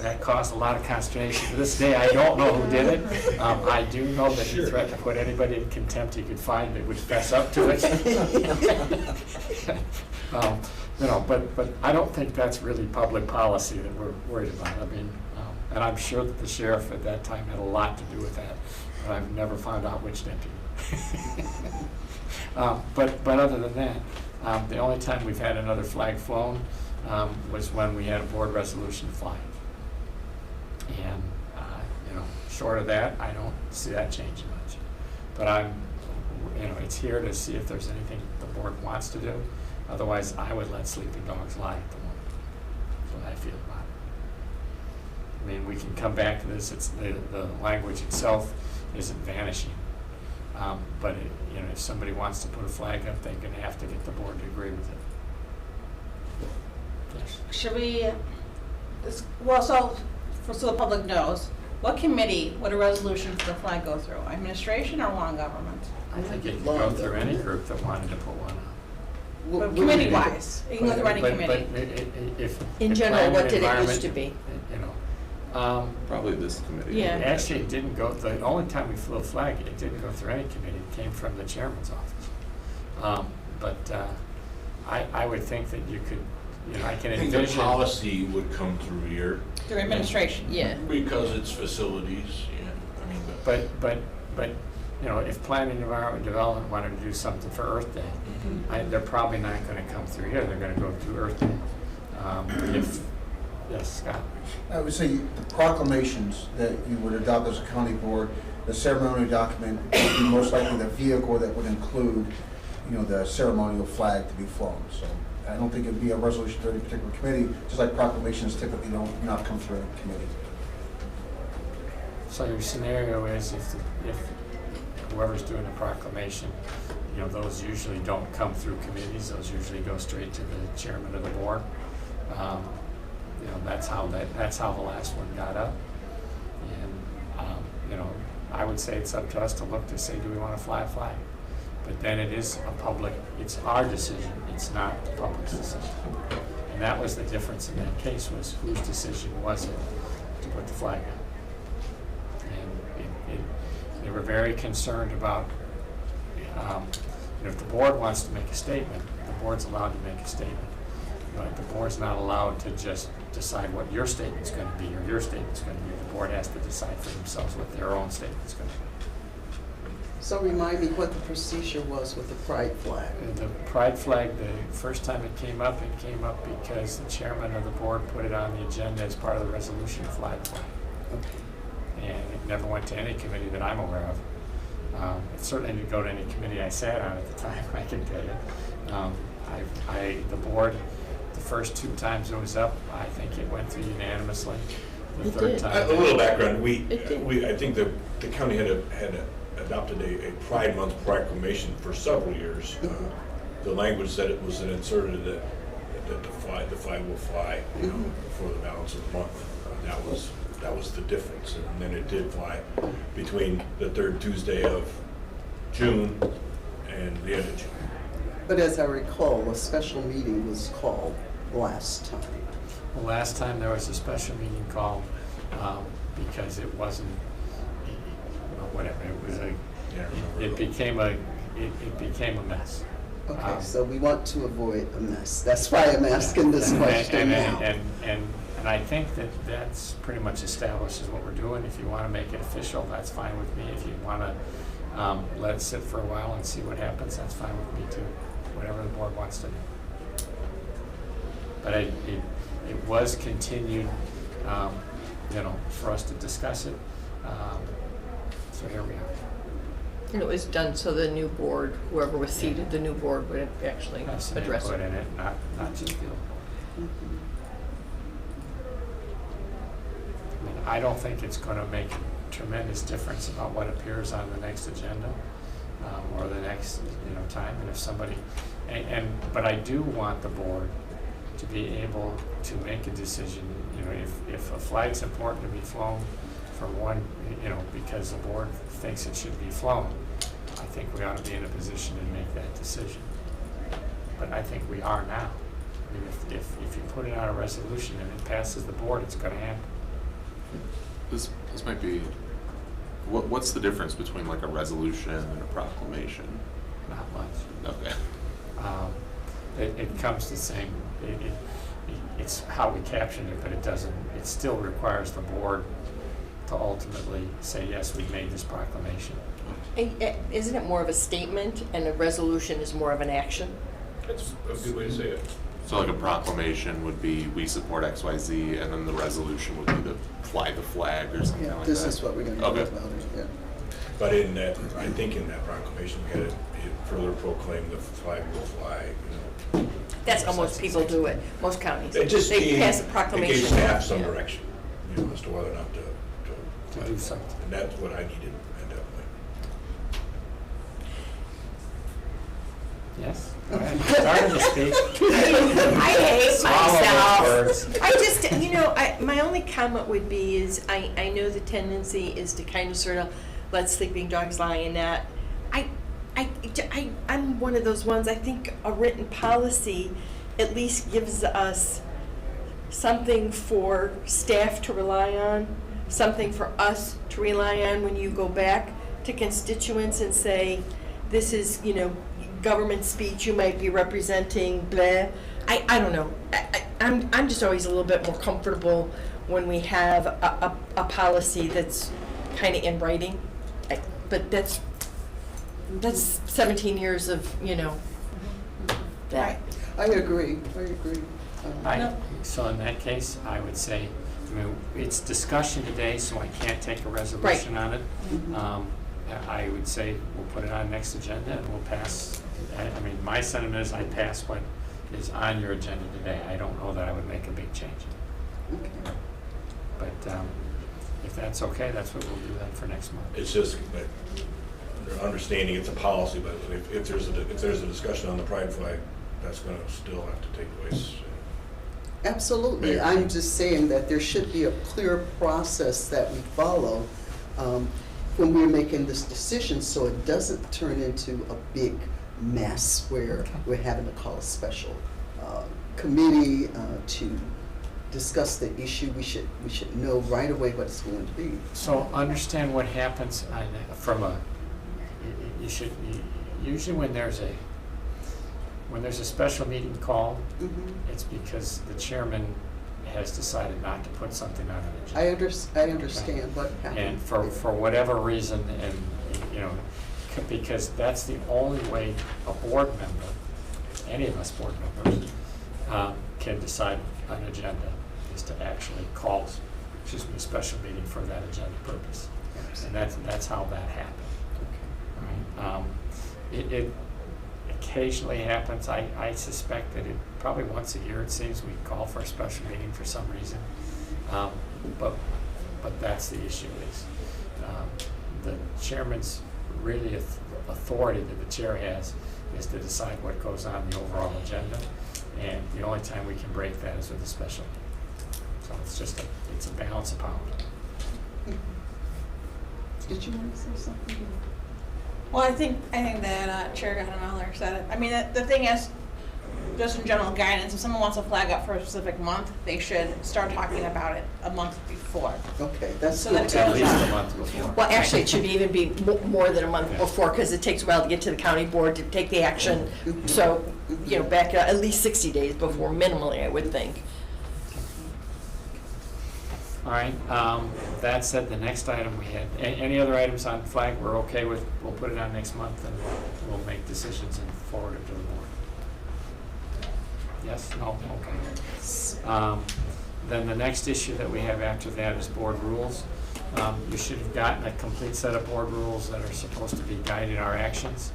That caused a lot of consternation. To this day, I don't know who did it. I do know that he threatened to put anybody in contempt he could find that would fess up to it. But I don't think that's really public policy that we're worried about. I mean, and I'm sure that the sheriff at that time had a lot to do with that, but I've never found out which deputy. But other than that, the only time we've had another flag flown was when we had a board resolution fly. And, short of that, I don't see that changing much. But it's here to see if there's anything the board wants to do. Otherwise, I would let sleeping dogs lie at the moment. That's what I feel about it. I mean, we can come back to this. It's the language itself isn't vanishing. But if somebody wants to put a flag up, they're going to have to get the board to agree with it. Yes. Should we, so the public knows, what committee would a resolution for the flag go through? Administration or law and government? I think it could go through any group that wanted to put one on. But committee-wise, you can go through any committee. In general, what did it used to be? Probably this committee. Yeah. Actually, it didn't go, the only time we flew a flag, it didn't go through any committee. It came from the chairman's office. I would think that you could, I can I think envision. the policy would come through here. Through administration. Yeah. Because it's facilities, I mean, But if planning and environment development wanted to do something for Earth Day, they're probably not going to come through here. They're going to go through Earth Day. Yes, Scott. I would say the proclamations that you would adopt as a county board, the ceremonial document would be most likely the vehicle that would include, the ceremonial flag to be flown. So I don't think it'd be a resolution to any particular committee, just like proclamations typically don't not come through a committee. So your scenario is if whoever's doing the proclamation, those usually don't come through committees. Those usually go straight to the chairman of the board. That's how the last one got up. And I would say it's up to us to look to say, do we want to fly a flag? But then it's our decision. It's not the public's decision. And that was the difference in that case, was whose decision was it to put the flag up? And they were very concerned about, if the board wants to make a statement, the board's allowed to make a statement. But the board's not allowed to just decide what your statement's going to be or your statement's going to be. The board has to decide for themselves what their own statement's going to be. So remind me what the procedure was with the pride flag. The pride flag, the first time it came up because the chairman of the board put it on the agenda as part of the resolution to fly the flag. Okay. And it never went to any committee that I'm aware of. It certainly didn't go to any committee I sat on at the time, I can tell you. The board, the first two times it was up, I think it went through unanimously. The It third did. time. a little background, It did. I think the county had adopted a Pride Month proclamation for several years. The language said it was inserted that the flag will fly, for the balance of the month. That was the difference, and then it did fly between the third Tuesday of June and the end of June. But as I recall, a special meeting was called last time. The last time there was a special meeting called, because it wasn't, whatever, it became a mess. Okay, so we want to avoid a mess. That's why I'm asking this question now. And I think that's pretty much established as what we're doing. If you want to make it official, that's fine with me. If you want to let it sit for a while and see what happens, that's fine with me too. Whatever the board wants to do. But it was continued, for us to discuss it. So here we are. And it was done so the new board, whoever was seated, the new board would actually Have some address input it. in it, not just the. I don't think it's going to make a tremendous difference about what appears on the next agenda or the next time. And if somebody, but I do want the board to be able to make a decision. If a flag's important to be flown for one, because the board thinks it should be flown, I think we ought to be in a position to make that decision. but I think we are now. I mean, if you put it on a resolution and it passes the board, it's gonna happen. This might be, what's the difference between like a resolution and a proclamation? Not much. Okay. It comes the same, it's how we caption it, but it doesn't, it still requires the board to ultimately say, yes, we made this proclamation. Isn't it more of a statement and a resolution is more of an action? That's a good way to say it. So like a proclamation would be, we support XYZ, and then the resolution would be to fly the flag or something Yeah, like that? this is what we're gonna do Okay. about it, yeah. But in that, I think in that proclamation, we had it further proclaim the flag will fly, you know. That's how most people do it, most counties. It just They gave, pass a it proclamation. gave staff some Yeah. direction, you know, as to whether or not to do something. And that's what I needed at that point. Yes? Go ahead. Starting to speak. I hate Swallow those myself. words. I just, my only comment would be is, I know the tendency is to kind of sort of let sleeping dogs lie in that. I'm one of those ones, I think a written policy at least gives us something for staff to rely on, something for us to rely on when you go back to constituents and say, this is, government speech, you might be representing blah. I don't know. I'm just always a little bit more comfortable when we have a policy that's kind of in writing. But that's 17 years of, that. I agree. So in that case, I would say, it's discussion today, so I can't take a resolution on it. I would say we'll put it on next agenda and we'll pass. My sentiment is I pass what is on your agenda today. I don't know that I would make a big change. Okay. But if that's okay, that's what we'll do then for next month. It's just, that under understanding it's a policy, but if there's a discussion on the pride flag, that's gonna still have to take place. Absolutely. Mayor. I'm just saying that there should be a clear process that we follow when we're making this decision, so it doesn't turn into a big mess where we're having to call a special committee to discuss the issue. We should know right away what it's going to be. So understand what happens usually when there's a special meeting called, it's because the chairman has decided not to put something on an agenda. I understand what happened. And for whatever reason, and because that's the only way a board member, any of us board members, can decide an agenda, is to actually call, a special meeting for that agenda purpose. And that's how that happened. Right? It occasionally happens. I suspect that it probably once a year, it seems, we call for a special meeting for some reason. But that's the issue is the chairman's really authority that the chair has is to decide what goes on the overall agenda, and the only time we can break that is with a special meeting. So it's a balance of power. Did you want to say something? Well, I think that Chair Gottemoeller said it. The thing is, just in general guidance, if someone wants a flag up for a specific month, they should start talking about it a month before. Okay, that's So good. that At goes least a on. month before. Well, actually, it should even be more than a month Yeah. before, because it takes a while to get to the county board to take the action. So, back at least 60 days before minimally, I would think. All right, that said, the next item we had, any other items on flag we're okay with, we'll put it on next month and we'll make decisions and forward it to the board. Yes, no, okay. Then the next issue that we have after that is board rules. You should have gotten a complete set of board rules that are supposed to be guiding our actions.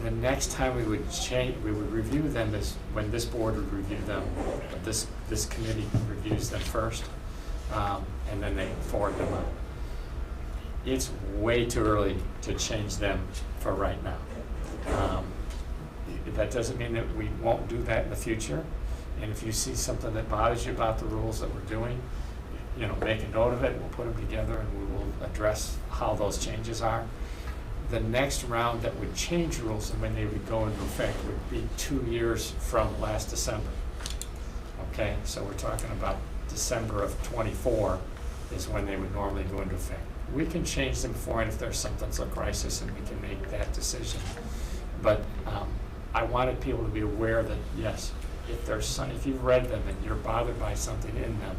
The next time we would review them is when this board would review them, but this committee reviews them first, and then they forward them up. It's way too early to change them for right now. That doesn't mean that we won't do that in the future, and if you see something that bothers you about the rules that we're doing, make a note of it, we'll put them together and we will address how those changes are. the next round that would change rules and when they would go into effect would be 2 years from last December. Okay, so we're talking about December of '24 is when they would normally go into effect. We can change them before, and if there's something's a crisis, and we can make that decision. But I wanted people to be aware that, yes, if there's some, if you've read them and you're bothered by something in them,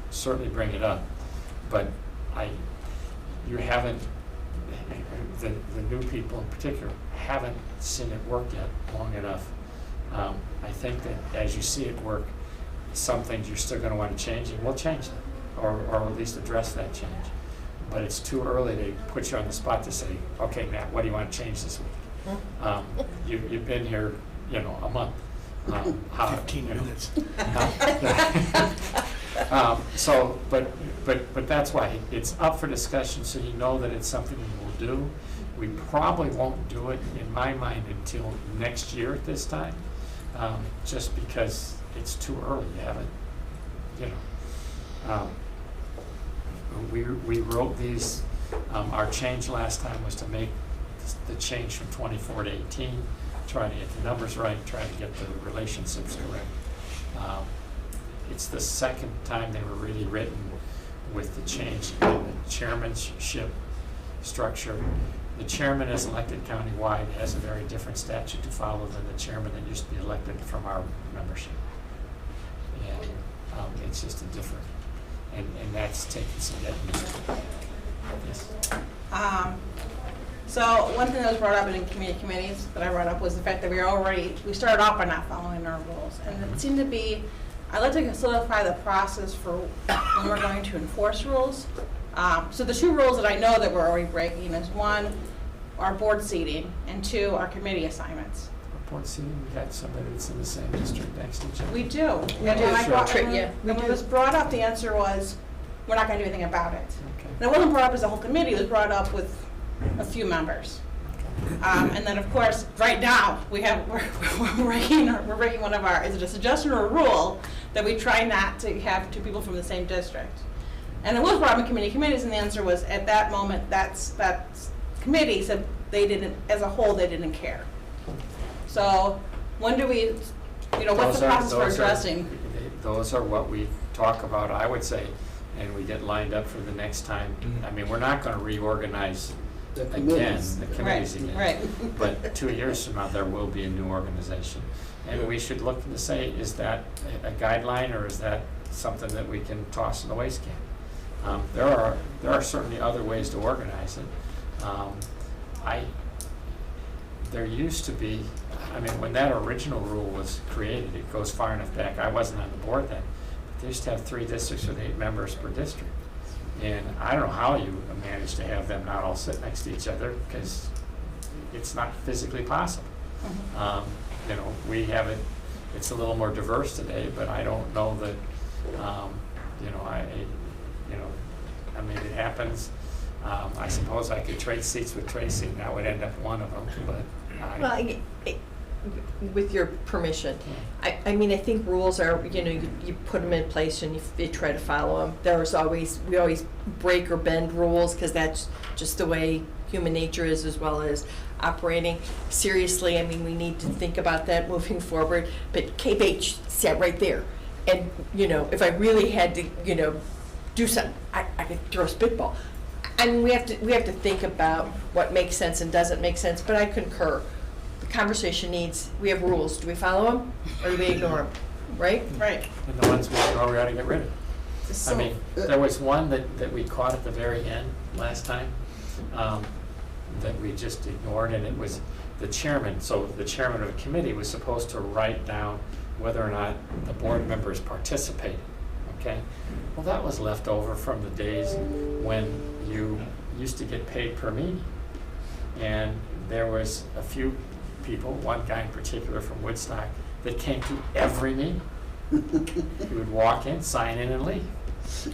certainly bring it up. But you haven't, the new people in particular, haven't seen it work yet long enough. I think that as you see it work, some things you're still going to want to change, and we'll change them, or at least address that change. But it's too early to put you on the spot to say, okay, Matt, what do you want to change this week? You've been here, a month. 15 minutes. But that's why it's up for discussion, so you know that it's something we will do. We probably won't do it, in my mind, until next year at this time, just because it's too early. You haven't, we wrote these. Our change last time was to make the change from 24 to 18, try to get the numbers right, try to get the relationships correct. It's the second time they were really written with the change in the chairmanship structure. The chairman is elected countywide, has a very different statute to follow than the chairman that used to be elected from our membership. And it's just a different, and that's taking some getting used to. Yes. So one thing that was brought up in community committees that I brought up was the fact that we started off by not following our rules. And it seemed to be, I'd like to solidify the process for when we're going to enforce rules. So the two rules that I know that we're already breaking is one, our board seating, and two, our committee assignments. Report seating, we got somebody that's in the same district next to each other. We do. And do. when I brought, Sure. when Yeah, we it do. was brought up, the answer was, we're not going to do anything about it. Okay. And it wasn't brought up as a whole committee, it was brought up with a few members. And then, of course, right now, we're breaking one of our, is it a suggestion or a rule that we try not to have two people from the same district? And it was brought up in committees, and the answer was, at that moment, that committee said they didn't, as a whole, they didn't care. So when do we, what's the process for addressing? Those are what we talk about, I would say, and we get lined up for the next time. I mean, we're not going to reorganize The again, committees. the committees again. Right. But 2 years from now, there will be a new organization. And we should look to say, is that a guideline, or is that something that we can toss in the waste can? There are certainly other ways to organize it. There used to be, when that original rule was created, it goes far enough back. I wasn't on the board then. But they used to have 3 districts with 8 members per district. And I don't know how you managed to have them not all sit next to each other, because it's not physically possible. We have it, it's a little more diverse today, but I don't know that, it happens. I suppose I could trade seats with Tracy, and that would end up one of them, but With your permission, I think rules are, you put them in place and you try to follow them. We always break or bend rules, because that's just the way human nature is, as well as operating. Seriously, we need to think about that moving forward. But KBH sat right there, and if I really had to, do something, I could throw a spitball. We have to think about what makes sense and doesn't make sense. But I concur. The conversation needs, we have rules. Do we follow them, or do we ignore them? Right? Right. and the ones we ignore, we ought to get rid of. There was one that we caught at the very end last time, that we just ignored, and it was the chairman. So the chairman of the committee was supposed to write down whether or not the board members participated, okay? Well, that was left over from the days when you used to get paid per meeting. And there was a few people, one guy in particular from Woodstock, that came to every meeting. He would walk in, sign in, and leave.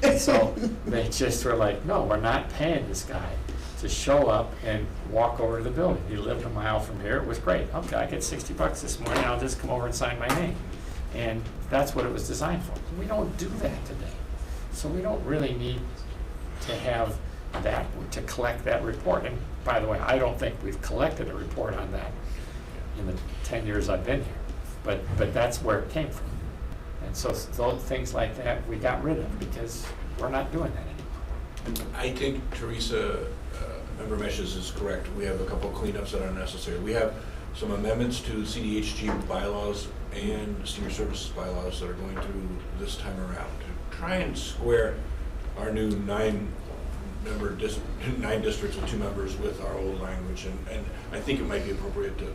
And so they just were like, no, we're not paying this guy to show up and walk over to the building. He lived a mile from here. It was great. Okay, I get $60 this morning. I'll just come over and sign my name. And that's what it was designed for. We don't do that today. So we don't really need to have that, to collect that report. And by the way, I don't think we've collected a report on that in the 10 years I've been here, but that's where it came from. And so those things like that, we got rid of because we're not doing that anymore. I think Teresa, Member Meshes is correct. We have a couple of cleanups that are necessary. We have some amendments to CDHG bylaws and senior services bylaws that are going through this time around to try and square our new nine districts with 2 members with our old language. And I think it might be appropriate to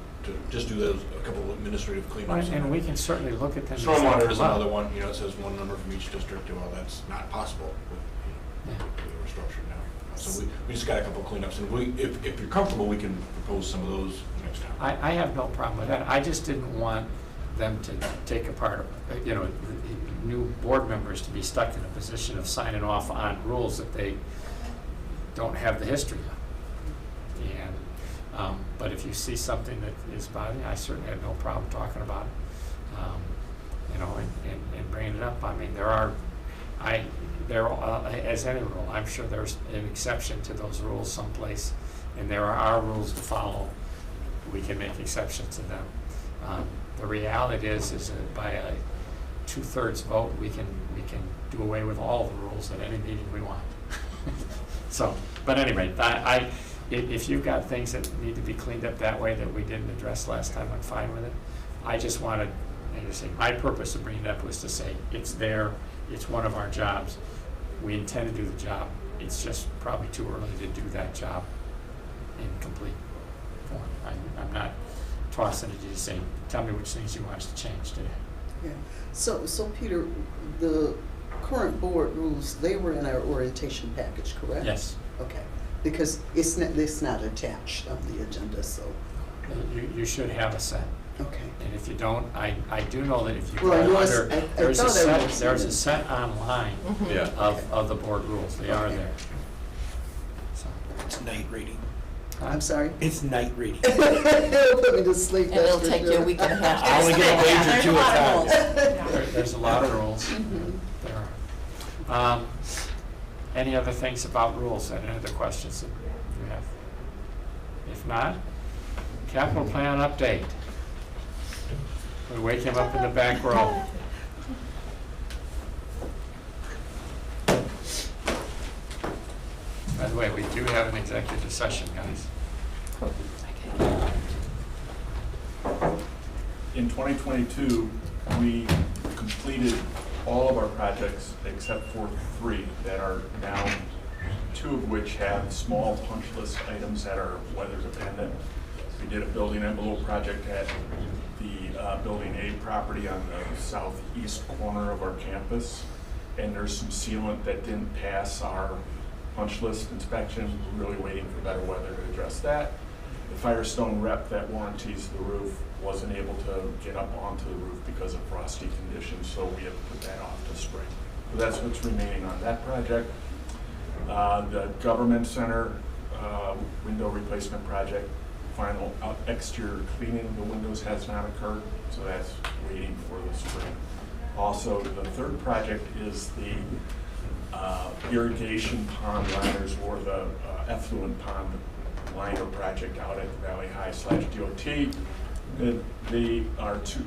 just do those, a couple of administrative cleanups. And we can certainly look at them. Stormwater is another one, you know, it says 1 member from each district. Well, that's not possible with the way we're structured now. So we just got a couple of cleanups, and if you're comfortable, we can propose some of those next time. I have no problem with that. I just didn't want them to take apart, you know, new board members to be stuck in a position of signing off on rules that they don't have the history of. And, but if you see something that is bothering you, I certainly have no problem talking about it, you know, and bringing it up. I mean, as any rule, I'm sure there's an exception to those rules someplace, and there are our rules to follow. We can make exceptions to them. The reality is that by a 2/3 vote, we can do away with all the rules at any meeting we want. So, but anyway, if you've got things that need to be cleaned up that way that we didn't address last time, I'm fine with it. I just wanted, as I say, my purpose of bringing it up was to say it's there, it's one of our jobs. We intend to do the job. It's just probably too early to do that job in complete form. I'm not tossing it to you saying, tell me which things you want us to change today. Yeah. So Peter, the current board rules, they were in our orientation package, correct? Yes. Okay, because it's not attached on the agenda, so, You should have a set. okay. And if you don't, I do know that if you Well, I go know under, I there's a thought I set, was there's in a it. set online Yeah. of the board rules. They are Okay. there. So, It's night reading. I'm sorry? It's night reading. It'll put me to sleep. And it'll that's for take you a sure. week and a half. I only get a page or two at a time. there's a lot of rules. There are. Any other things about rules? Any other questions that you have? If not, capital plan update. We wake him up in the back row. By the way, we do have an executive session, guys. In 2022, we completed all of our projects except for 3 that are down, 2 of which have small punch list items that are weather dependent. We did a building envelope project at the Building A property on the southeast corner of our campus, and there's some sealant that didn't pass our punch list inspection. We're really waiting for better weather to address that. The Firestone rep that warranties the roof wasn't able to get up onto the roof because of frosty conditions, so we have to put that off to spring. So that's what's remaining on that project. The government center window replacement project, final exterior cleaning of the windows has not occurred, so that's waiting for the spring. Also, the 3rd project is the irrigation pond liners, or the effluent pond liner project out at Valley High /DOT. They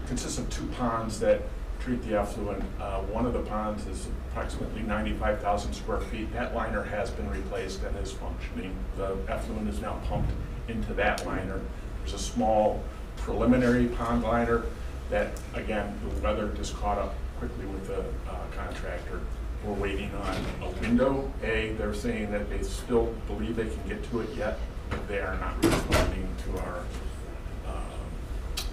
consists of 2 ponds that treat the effluent. One of the ponds is approximately 95,000 square feet. That liner has been replaced and is functioning. The effluent is now pumped into that liner. There's a small preliminary pond liner that, again, the weather just caught up quickly with the contractor. We're waiting on a window. They're saying that they still believe they can get to it yet, but they are not responding to our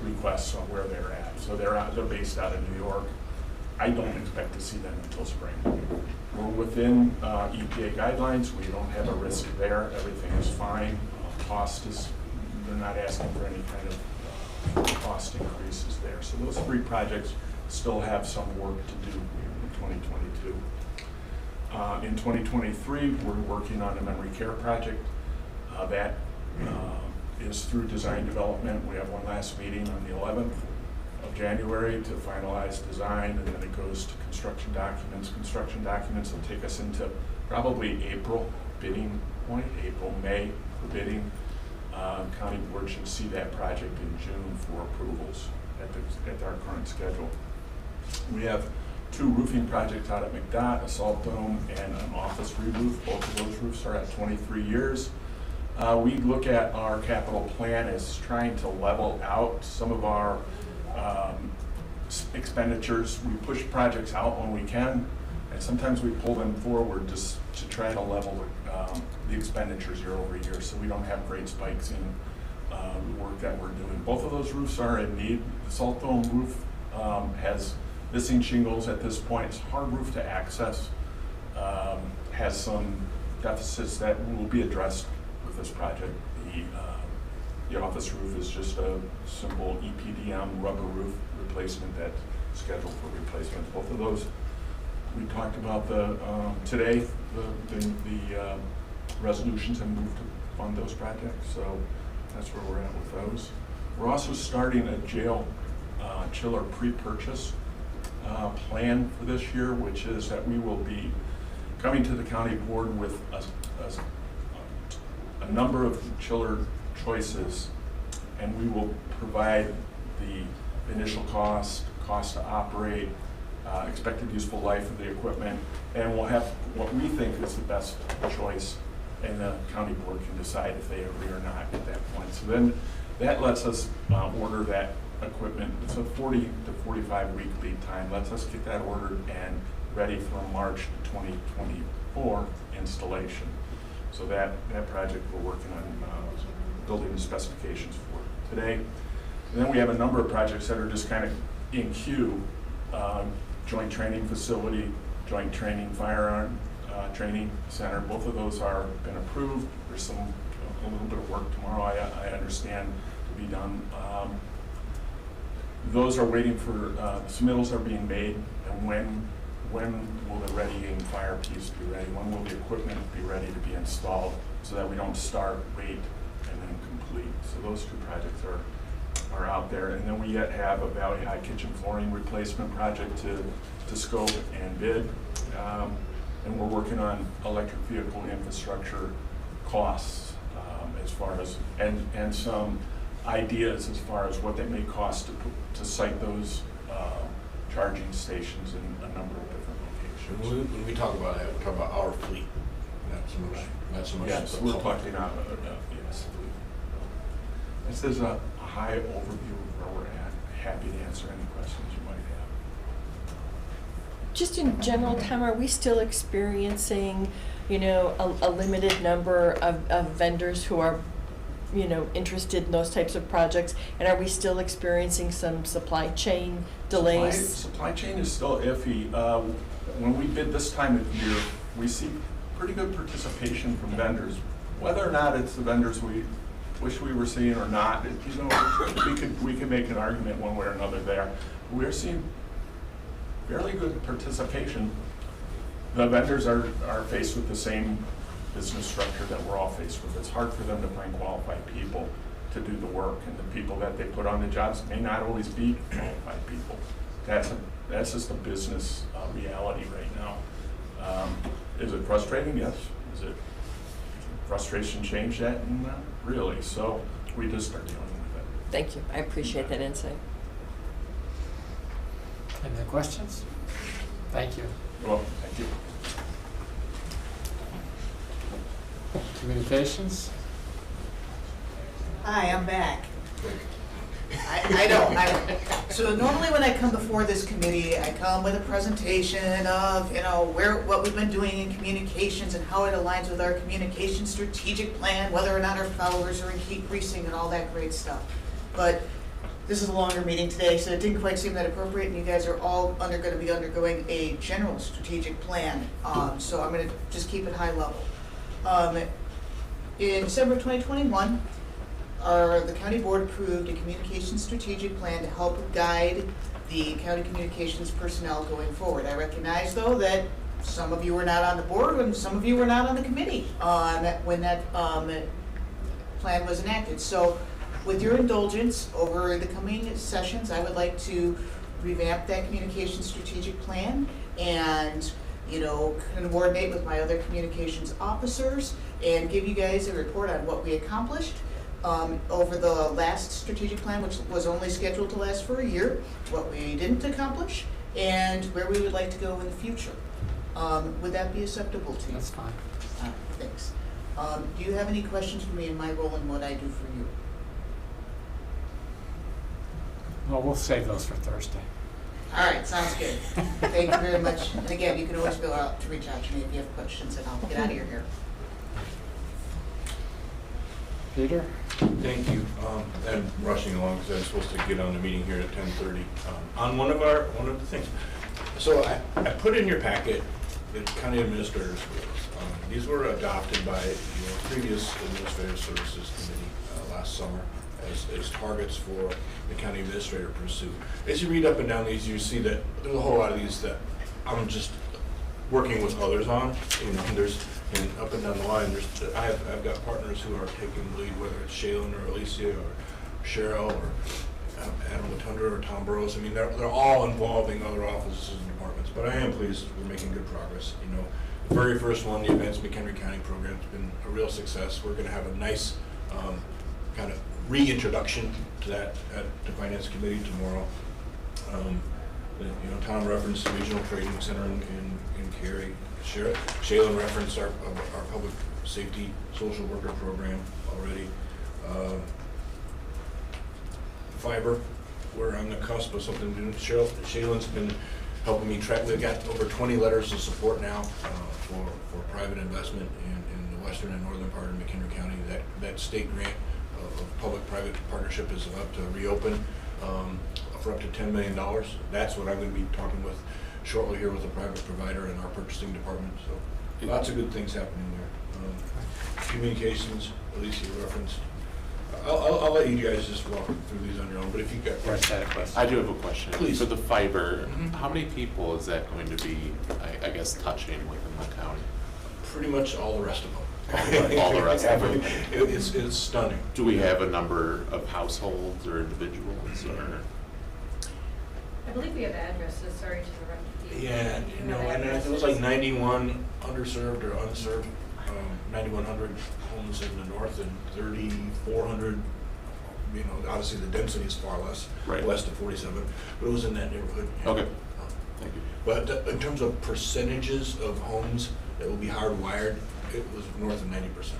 requests on where they're at. So they're based out of New York. I don't expect to see them until spring. We're within EPA guidelines. We don't have a risk there. Everything is fine. Cost is, they're not asking for any kind of cost increases there. So those 3 projects still have some work to do in 2022. In 2023, we're working on a memory care project. That is through design development. We have one last meeting on the 11th of January to finalize design, and then it goes to construction documents. Construction documents will take us into probably April, bidding point, April, May for bidding. County board should see that project in June for approvals at our current schedule. We have 2 roofing projects out at McDOT, a salt dome and an office re-roof. Both of those roofs are at 23 years. We look at our capital plan as trying to level out some of our expenditures. We push projects out when we can, and sometimes we pull them forward just to try to level the expenditures year over year, so we don't have great spikes in the work that we're doing. Both of those roofs are in need. The salt dome roof has missing shingles at this point. It's a hard roof to access, has some deficits that will be addressed with this project. The office roof is just a simple EPDM rubber roof replacement that's scheduled for replacement. Both of those, we talked about today, the resolutions have moved to fund those projects, so that's where we're at with those. We're also starting a jail chiller pre-purchase plan for this year, which is that we will be coming to the county board with a number of chiller choices, and we will provide the initial cost to operate, expected useful life of the equipment, and we'll have what we think is the best choice, and the county board can decide if they agree or not at that point. So then that lets us order that equipment. It's a 40 to 45 week lead time. Lets us get that ordered and ready for March 2024 installation. So that project we're working on building the specifications for today. And then we have a number of projects that are just kind of in queue. Joint training facility, joint training firearm training center. Both of those are been approved. There's a little bit of work tomorrow, I understand, to be done. Those are waiting for, submittals are being made, and when will the readying fire piece be ready? When will the equipment be ready to be installed so that we don't start, wait, and then complete? So those 2 projects are out there. And then we yet have a Valley High kitchen flooring replacement project to scope and bid. And we're working on electric vehicle infrastructure costs as far as, and some ideas as far as what they may cost to site those charging stations in a number of different locations. When we talk about that, we're talking about our fleet, not so much. Yes, we're talking about, yes. This is a high overview of where we're at. Happy to answer any questions you might have. Just in general, Tamara, are we still experiencing, a limited number of vendors who are, interested in those types of projects? And are we still experiencing some supply chain delays? Supply chain is still iffy. When we bid this time of year, we see pretty good participation from vendors. Whether or not it's the vendors we wish we were seeing or not, we could make an argument one way or another there. We're seeing fairly good participation. The vendors are faced with the same business structure that we're all faced with. It's hard for them to find qualified people to do the work, and the people that they put on the jobs may not always be qualified people. That's just a business reality right now. Is it frustrating? Yes. Is it frustration change yet? Not really. So we just start dealing with it. Thank you. I appreciate that insight. Any other questions? Thank you. You're welcome. Thank you. Communications? Hi, I'm back. I know. So normally when I come before this committee, I come with a presentation of, what we've been doing in communications and how it aligns with our communication strategic plan, whether or not our followers are increasing and all that great stuff. But this is a longer meeting today, so it didn't quite seem that appropriate, and you guys are all going to be undergoing a general strategic plan. So I'm going to just keep it high level. In December 2021, the county board approved a communications strategic plan to help guide the county communications personnel going forward. I recognize, though, that some of you were not on the board and some of you were not on the committee when that plan was enacted. So with your indulgence, over the coming sessions, I would like to revamp that communications strategic plan and coordinate with my other communications officers and give you guys a report on what we accomplished over the last strategic plan, which was only scheduled to last for a year, what we didn't accomplish, and where we would like to go in the future. Would that be acceptable to you? That's fine. Thanks. Do you have any questions for me in my role and what I do for you? Well, we'll save those for Thursday. All right, sounds good. Thank you very much. And again, you can always go out to reach out to me if you have questions, and I'll get out of your hair. Peter? Thank you. I'm rushing along because I'm supposed to get on the meeting here at 10:30. On one of the things. So I put in your packet the county administrators rules. These were adopted by the previous Administrative Services Committee last summer as targets for the county administrator to pursue. As you read up and down these, you see that there's a whole lot of these that I'm just working with others on. And up and down the line, I've got partners who are taking the lead, whether it's Shaylin or Alicia or Cheryl or Adam Latundra or Tom Burrows. I mean, they're all involving other offices and departments. But I am pleased we're making good progress. The very first one, the Advanced McHenry County program, has been a real success. We're going to have a nice kind of reintroduction to that at the Finance Committee tomorrow. Tom referenced the Regional Training Center in Cary. Shaylin referenced our public safety social worker program already. Fiber, we're on the cusp of something new. Shaylin's been helping me track. We've got over 20 letters of support now for private investment in the western and northern part of McHenry County. That state grant of public-private partnership is about to reopen for up to $10 million. That's what I'm going to be talking with shortly here with a private provider in our purchasing department. So lots of good things happening there. Communications, Alicia referenced. I'll let you guys just walk through these on your own, but if you've got questions. I do have a question. Please. For the fiber, how many people is that going to be, I guess, touching within the county? Pretty much all the rest of them. All the rest of them? It's stunning. Do we have a number of households or individuals or? I believe we have addresses, sorry to interrupt you. Yeah, and it was like 91 underserved or unserved, 9,100 homes in the north and 3,400, obviously the density is far less, Right. west of 47, but it was in that neighborhood. Okay, thank you. But in terms of percentages of homes that will be hardwired, it was north of 90%.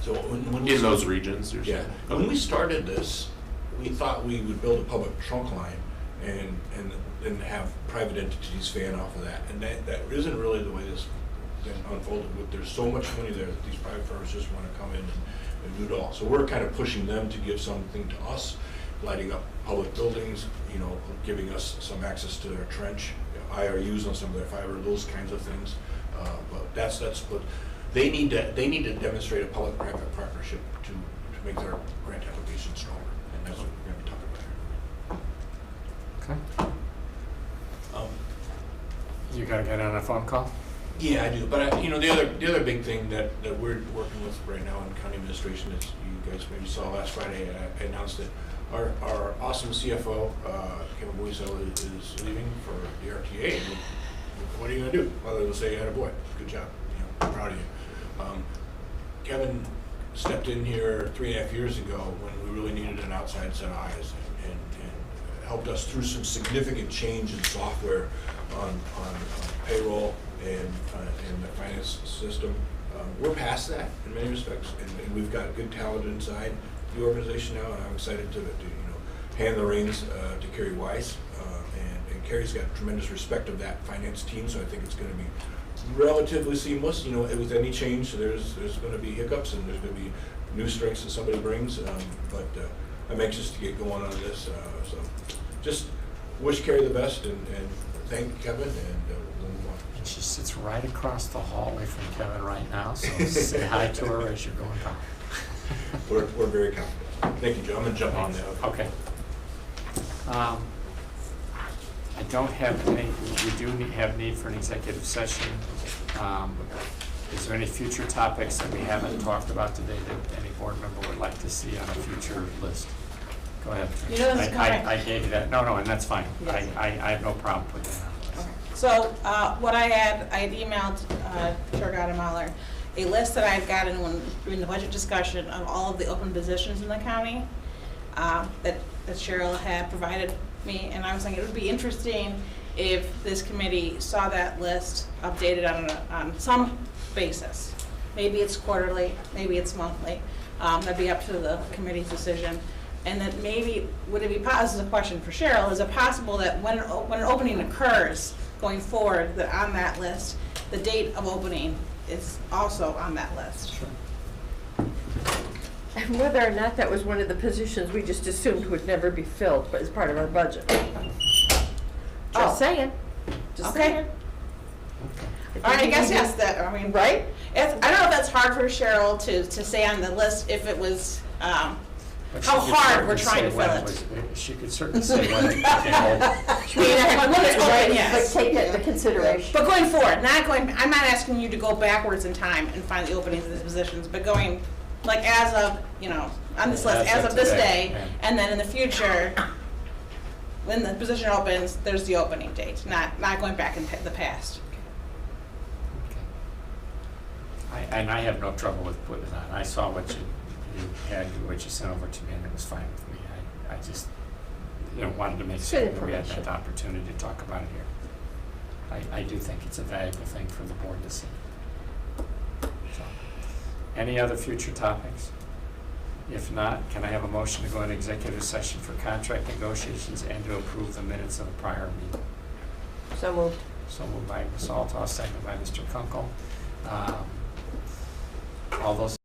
So when we In those regions, you're saying? Yeah, when we started this, we thought we would build a public trunk line and then have private entities fan off of that. And that isn't really the way this thing unfolded. There's so much money there that these private firms just want to come in and do it all. So we're kind of pushing them to give something to us, lighting up public buildings, giving us some access to their trench, IRUs on some of their fiber, those kinds of things. But that's what they need to demonstrate a public-private partnership to make their grant application stronger. And that's what we're going to be talking about here. Okay. You gotta get on a phone call? Yeah, I do. But the other big thing that we're working with right now in county administration is, you guys maybe saw last Friday, I announced that our awesome CFO, Kevin Boisel, is leaving for the RTA. And what are you gonna do? Other than say, attaboy, good job, I'm proud of you. Kevin stepped in here 3.5 years ago when we really needed an outside set of eyes and helped us through some significant change in software on payroll and the finance system. We're past that in many respects, and we've got good talent inside the organization now, and I'm excited to hand the reins to Carrie Weiss. And Carrie's got tremendous respect of that finance team, so I think it's going to be relatively seamless. With any change, there's going to be hiccups and there's going to be new strengths that somebody brings. But I'm anxious to get going on this. So just wish Carrie the best and thank Kevin, and we'll move on. And she sits right across the hallway from Kevin right now, so say hi to her as you're going by. We're very confident. Thank you, Joe. I'm going to jump on now. Okay. I don't have any, we do have need for an executive session. Is there any future topics that we haven't talked about today that any board member would like to see on a future list? Go ahead. This is I gave you that. No, and that's fine. Yes. I have no problem putting that on the list. So, what I had emailed Chair Gadamoller a list that I've gotten when during the budget discussion of all of the open positions in the county that Cheryl had provided me, and I was thinking it would be interesting if this committee saw that list updated on some basis. Maybe it's quarterly, maybe it's monthly. That'd be up to the committee's decision. And that maybe, would it be possible, this is a question for Cheryl, is it possible that when an opening occurs going forward, that on that list, the date of opening is also on that list? And whether or not that was one of the positions we just assumed would never be filled, but as part of our budget. Oh. Just saying. Just Okay. saying. All right, I guess yes, that, I mean, Right? I don't know if that's hard for Cheryl to say on the list if it was, But she how could hard we're certainly trying to say when fill it it. was- She could certainly say when it became open. When it's open, yes. But take that into consideration. But going forward, I'm not asking you to go backwards in time and find the openings of these positions, but going, like, as of, on this list, as of this today, day, yeah. and then in the future, when the position opens, there's the opening date, not going back in the past. And I have no trouble with putting it on. I saw what you had, what you sent over to me, and it was fine with me. I just, wanted to make It's sure good that we had information. that opportunity to talk about it here. I do think it's a valuable thing for the board to see. So, any other future topics? If not, can I have a motion to go into executive session for contract negotiations and to approve the minutes of the prior meeting? So moved. So moved by Ms. Altos, seconded by Mr. Kunkel. All those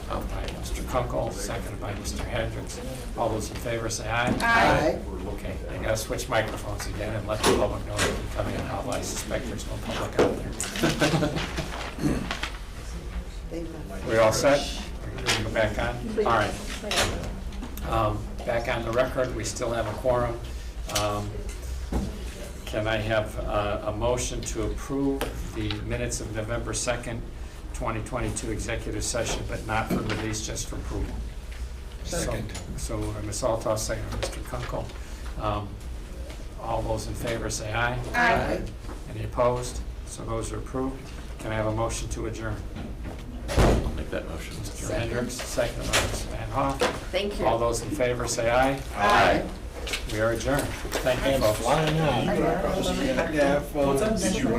by Mr. Kunkel, seconded by Mr. Hendricks. All those in favor say aye. Aye. Okay, I gotta switch microphones again and let the public know they can come in, although I suspect there's no public out there. We all set? Can we go back on? All right. Back on the record, we still have a quorum. Can I have a motion to approve the minutes of November 2nd, 2022 executive session, but not for release, just for approval? Second. So Ms. Altos, second by Mr. Kunkel. All those in favor say aye. Aye. Any opposed? So those are approved. Can I have a motion to adjourn? I'll make that motion. Mr. Hendricks, second by Ms. Van Hoff. Thank you. All those in favor say aye. Aye. We are adjourned. Thank you, And folks. flying out. Aye. Yeah, well, Did you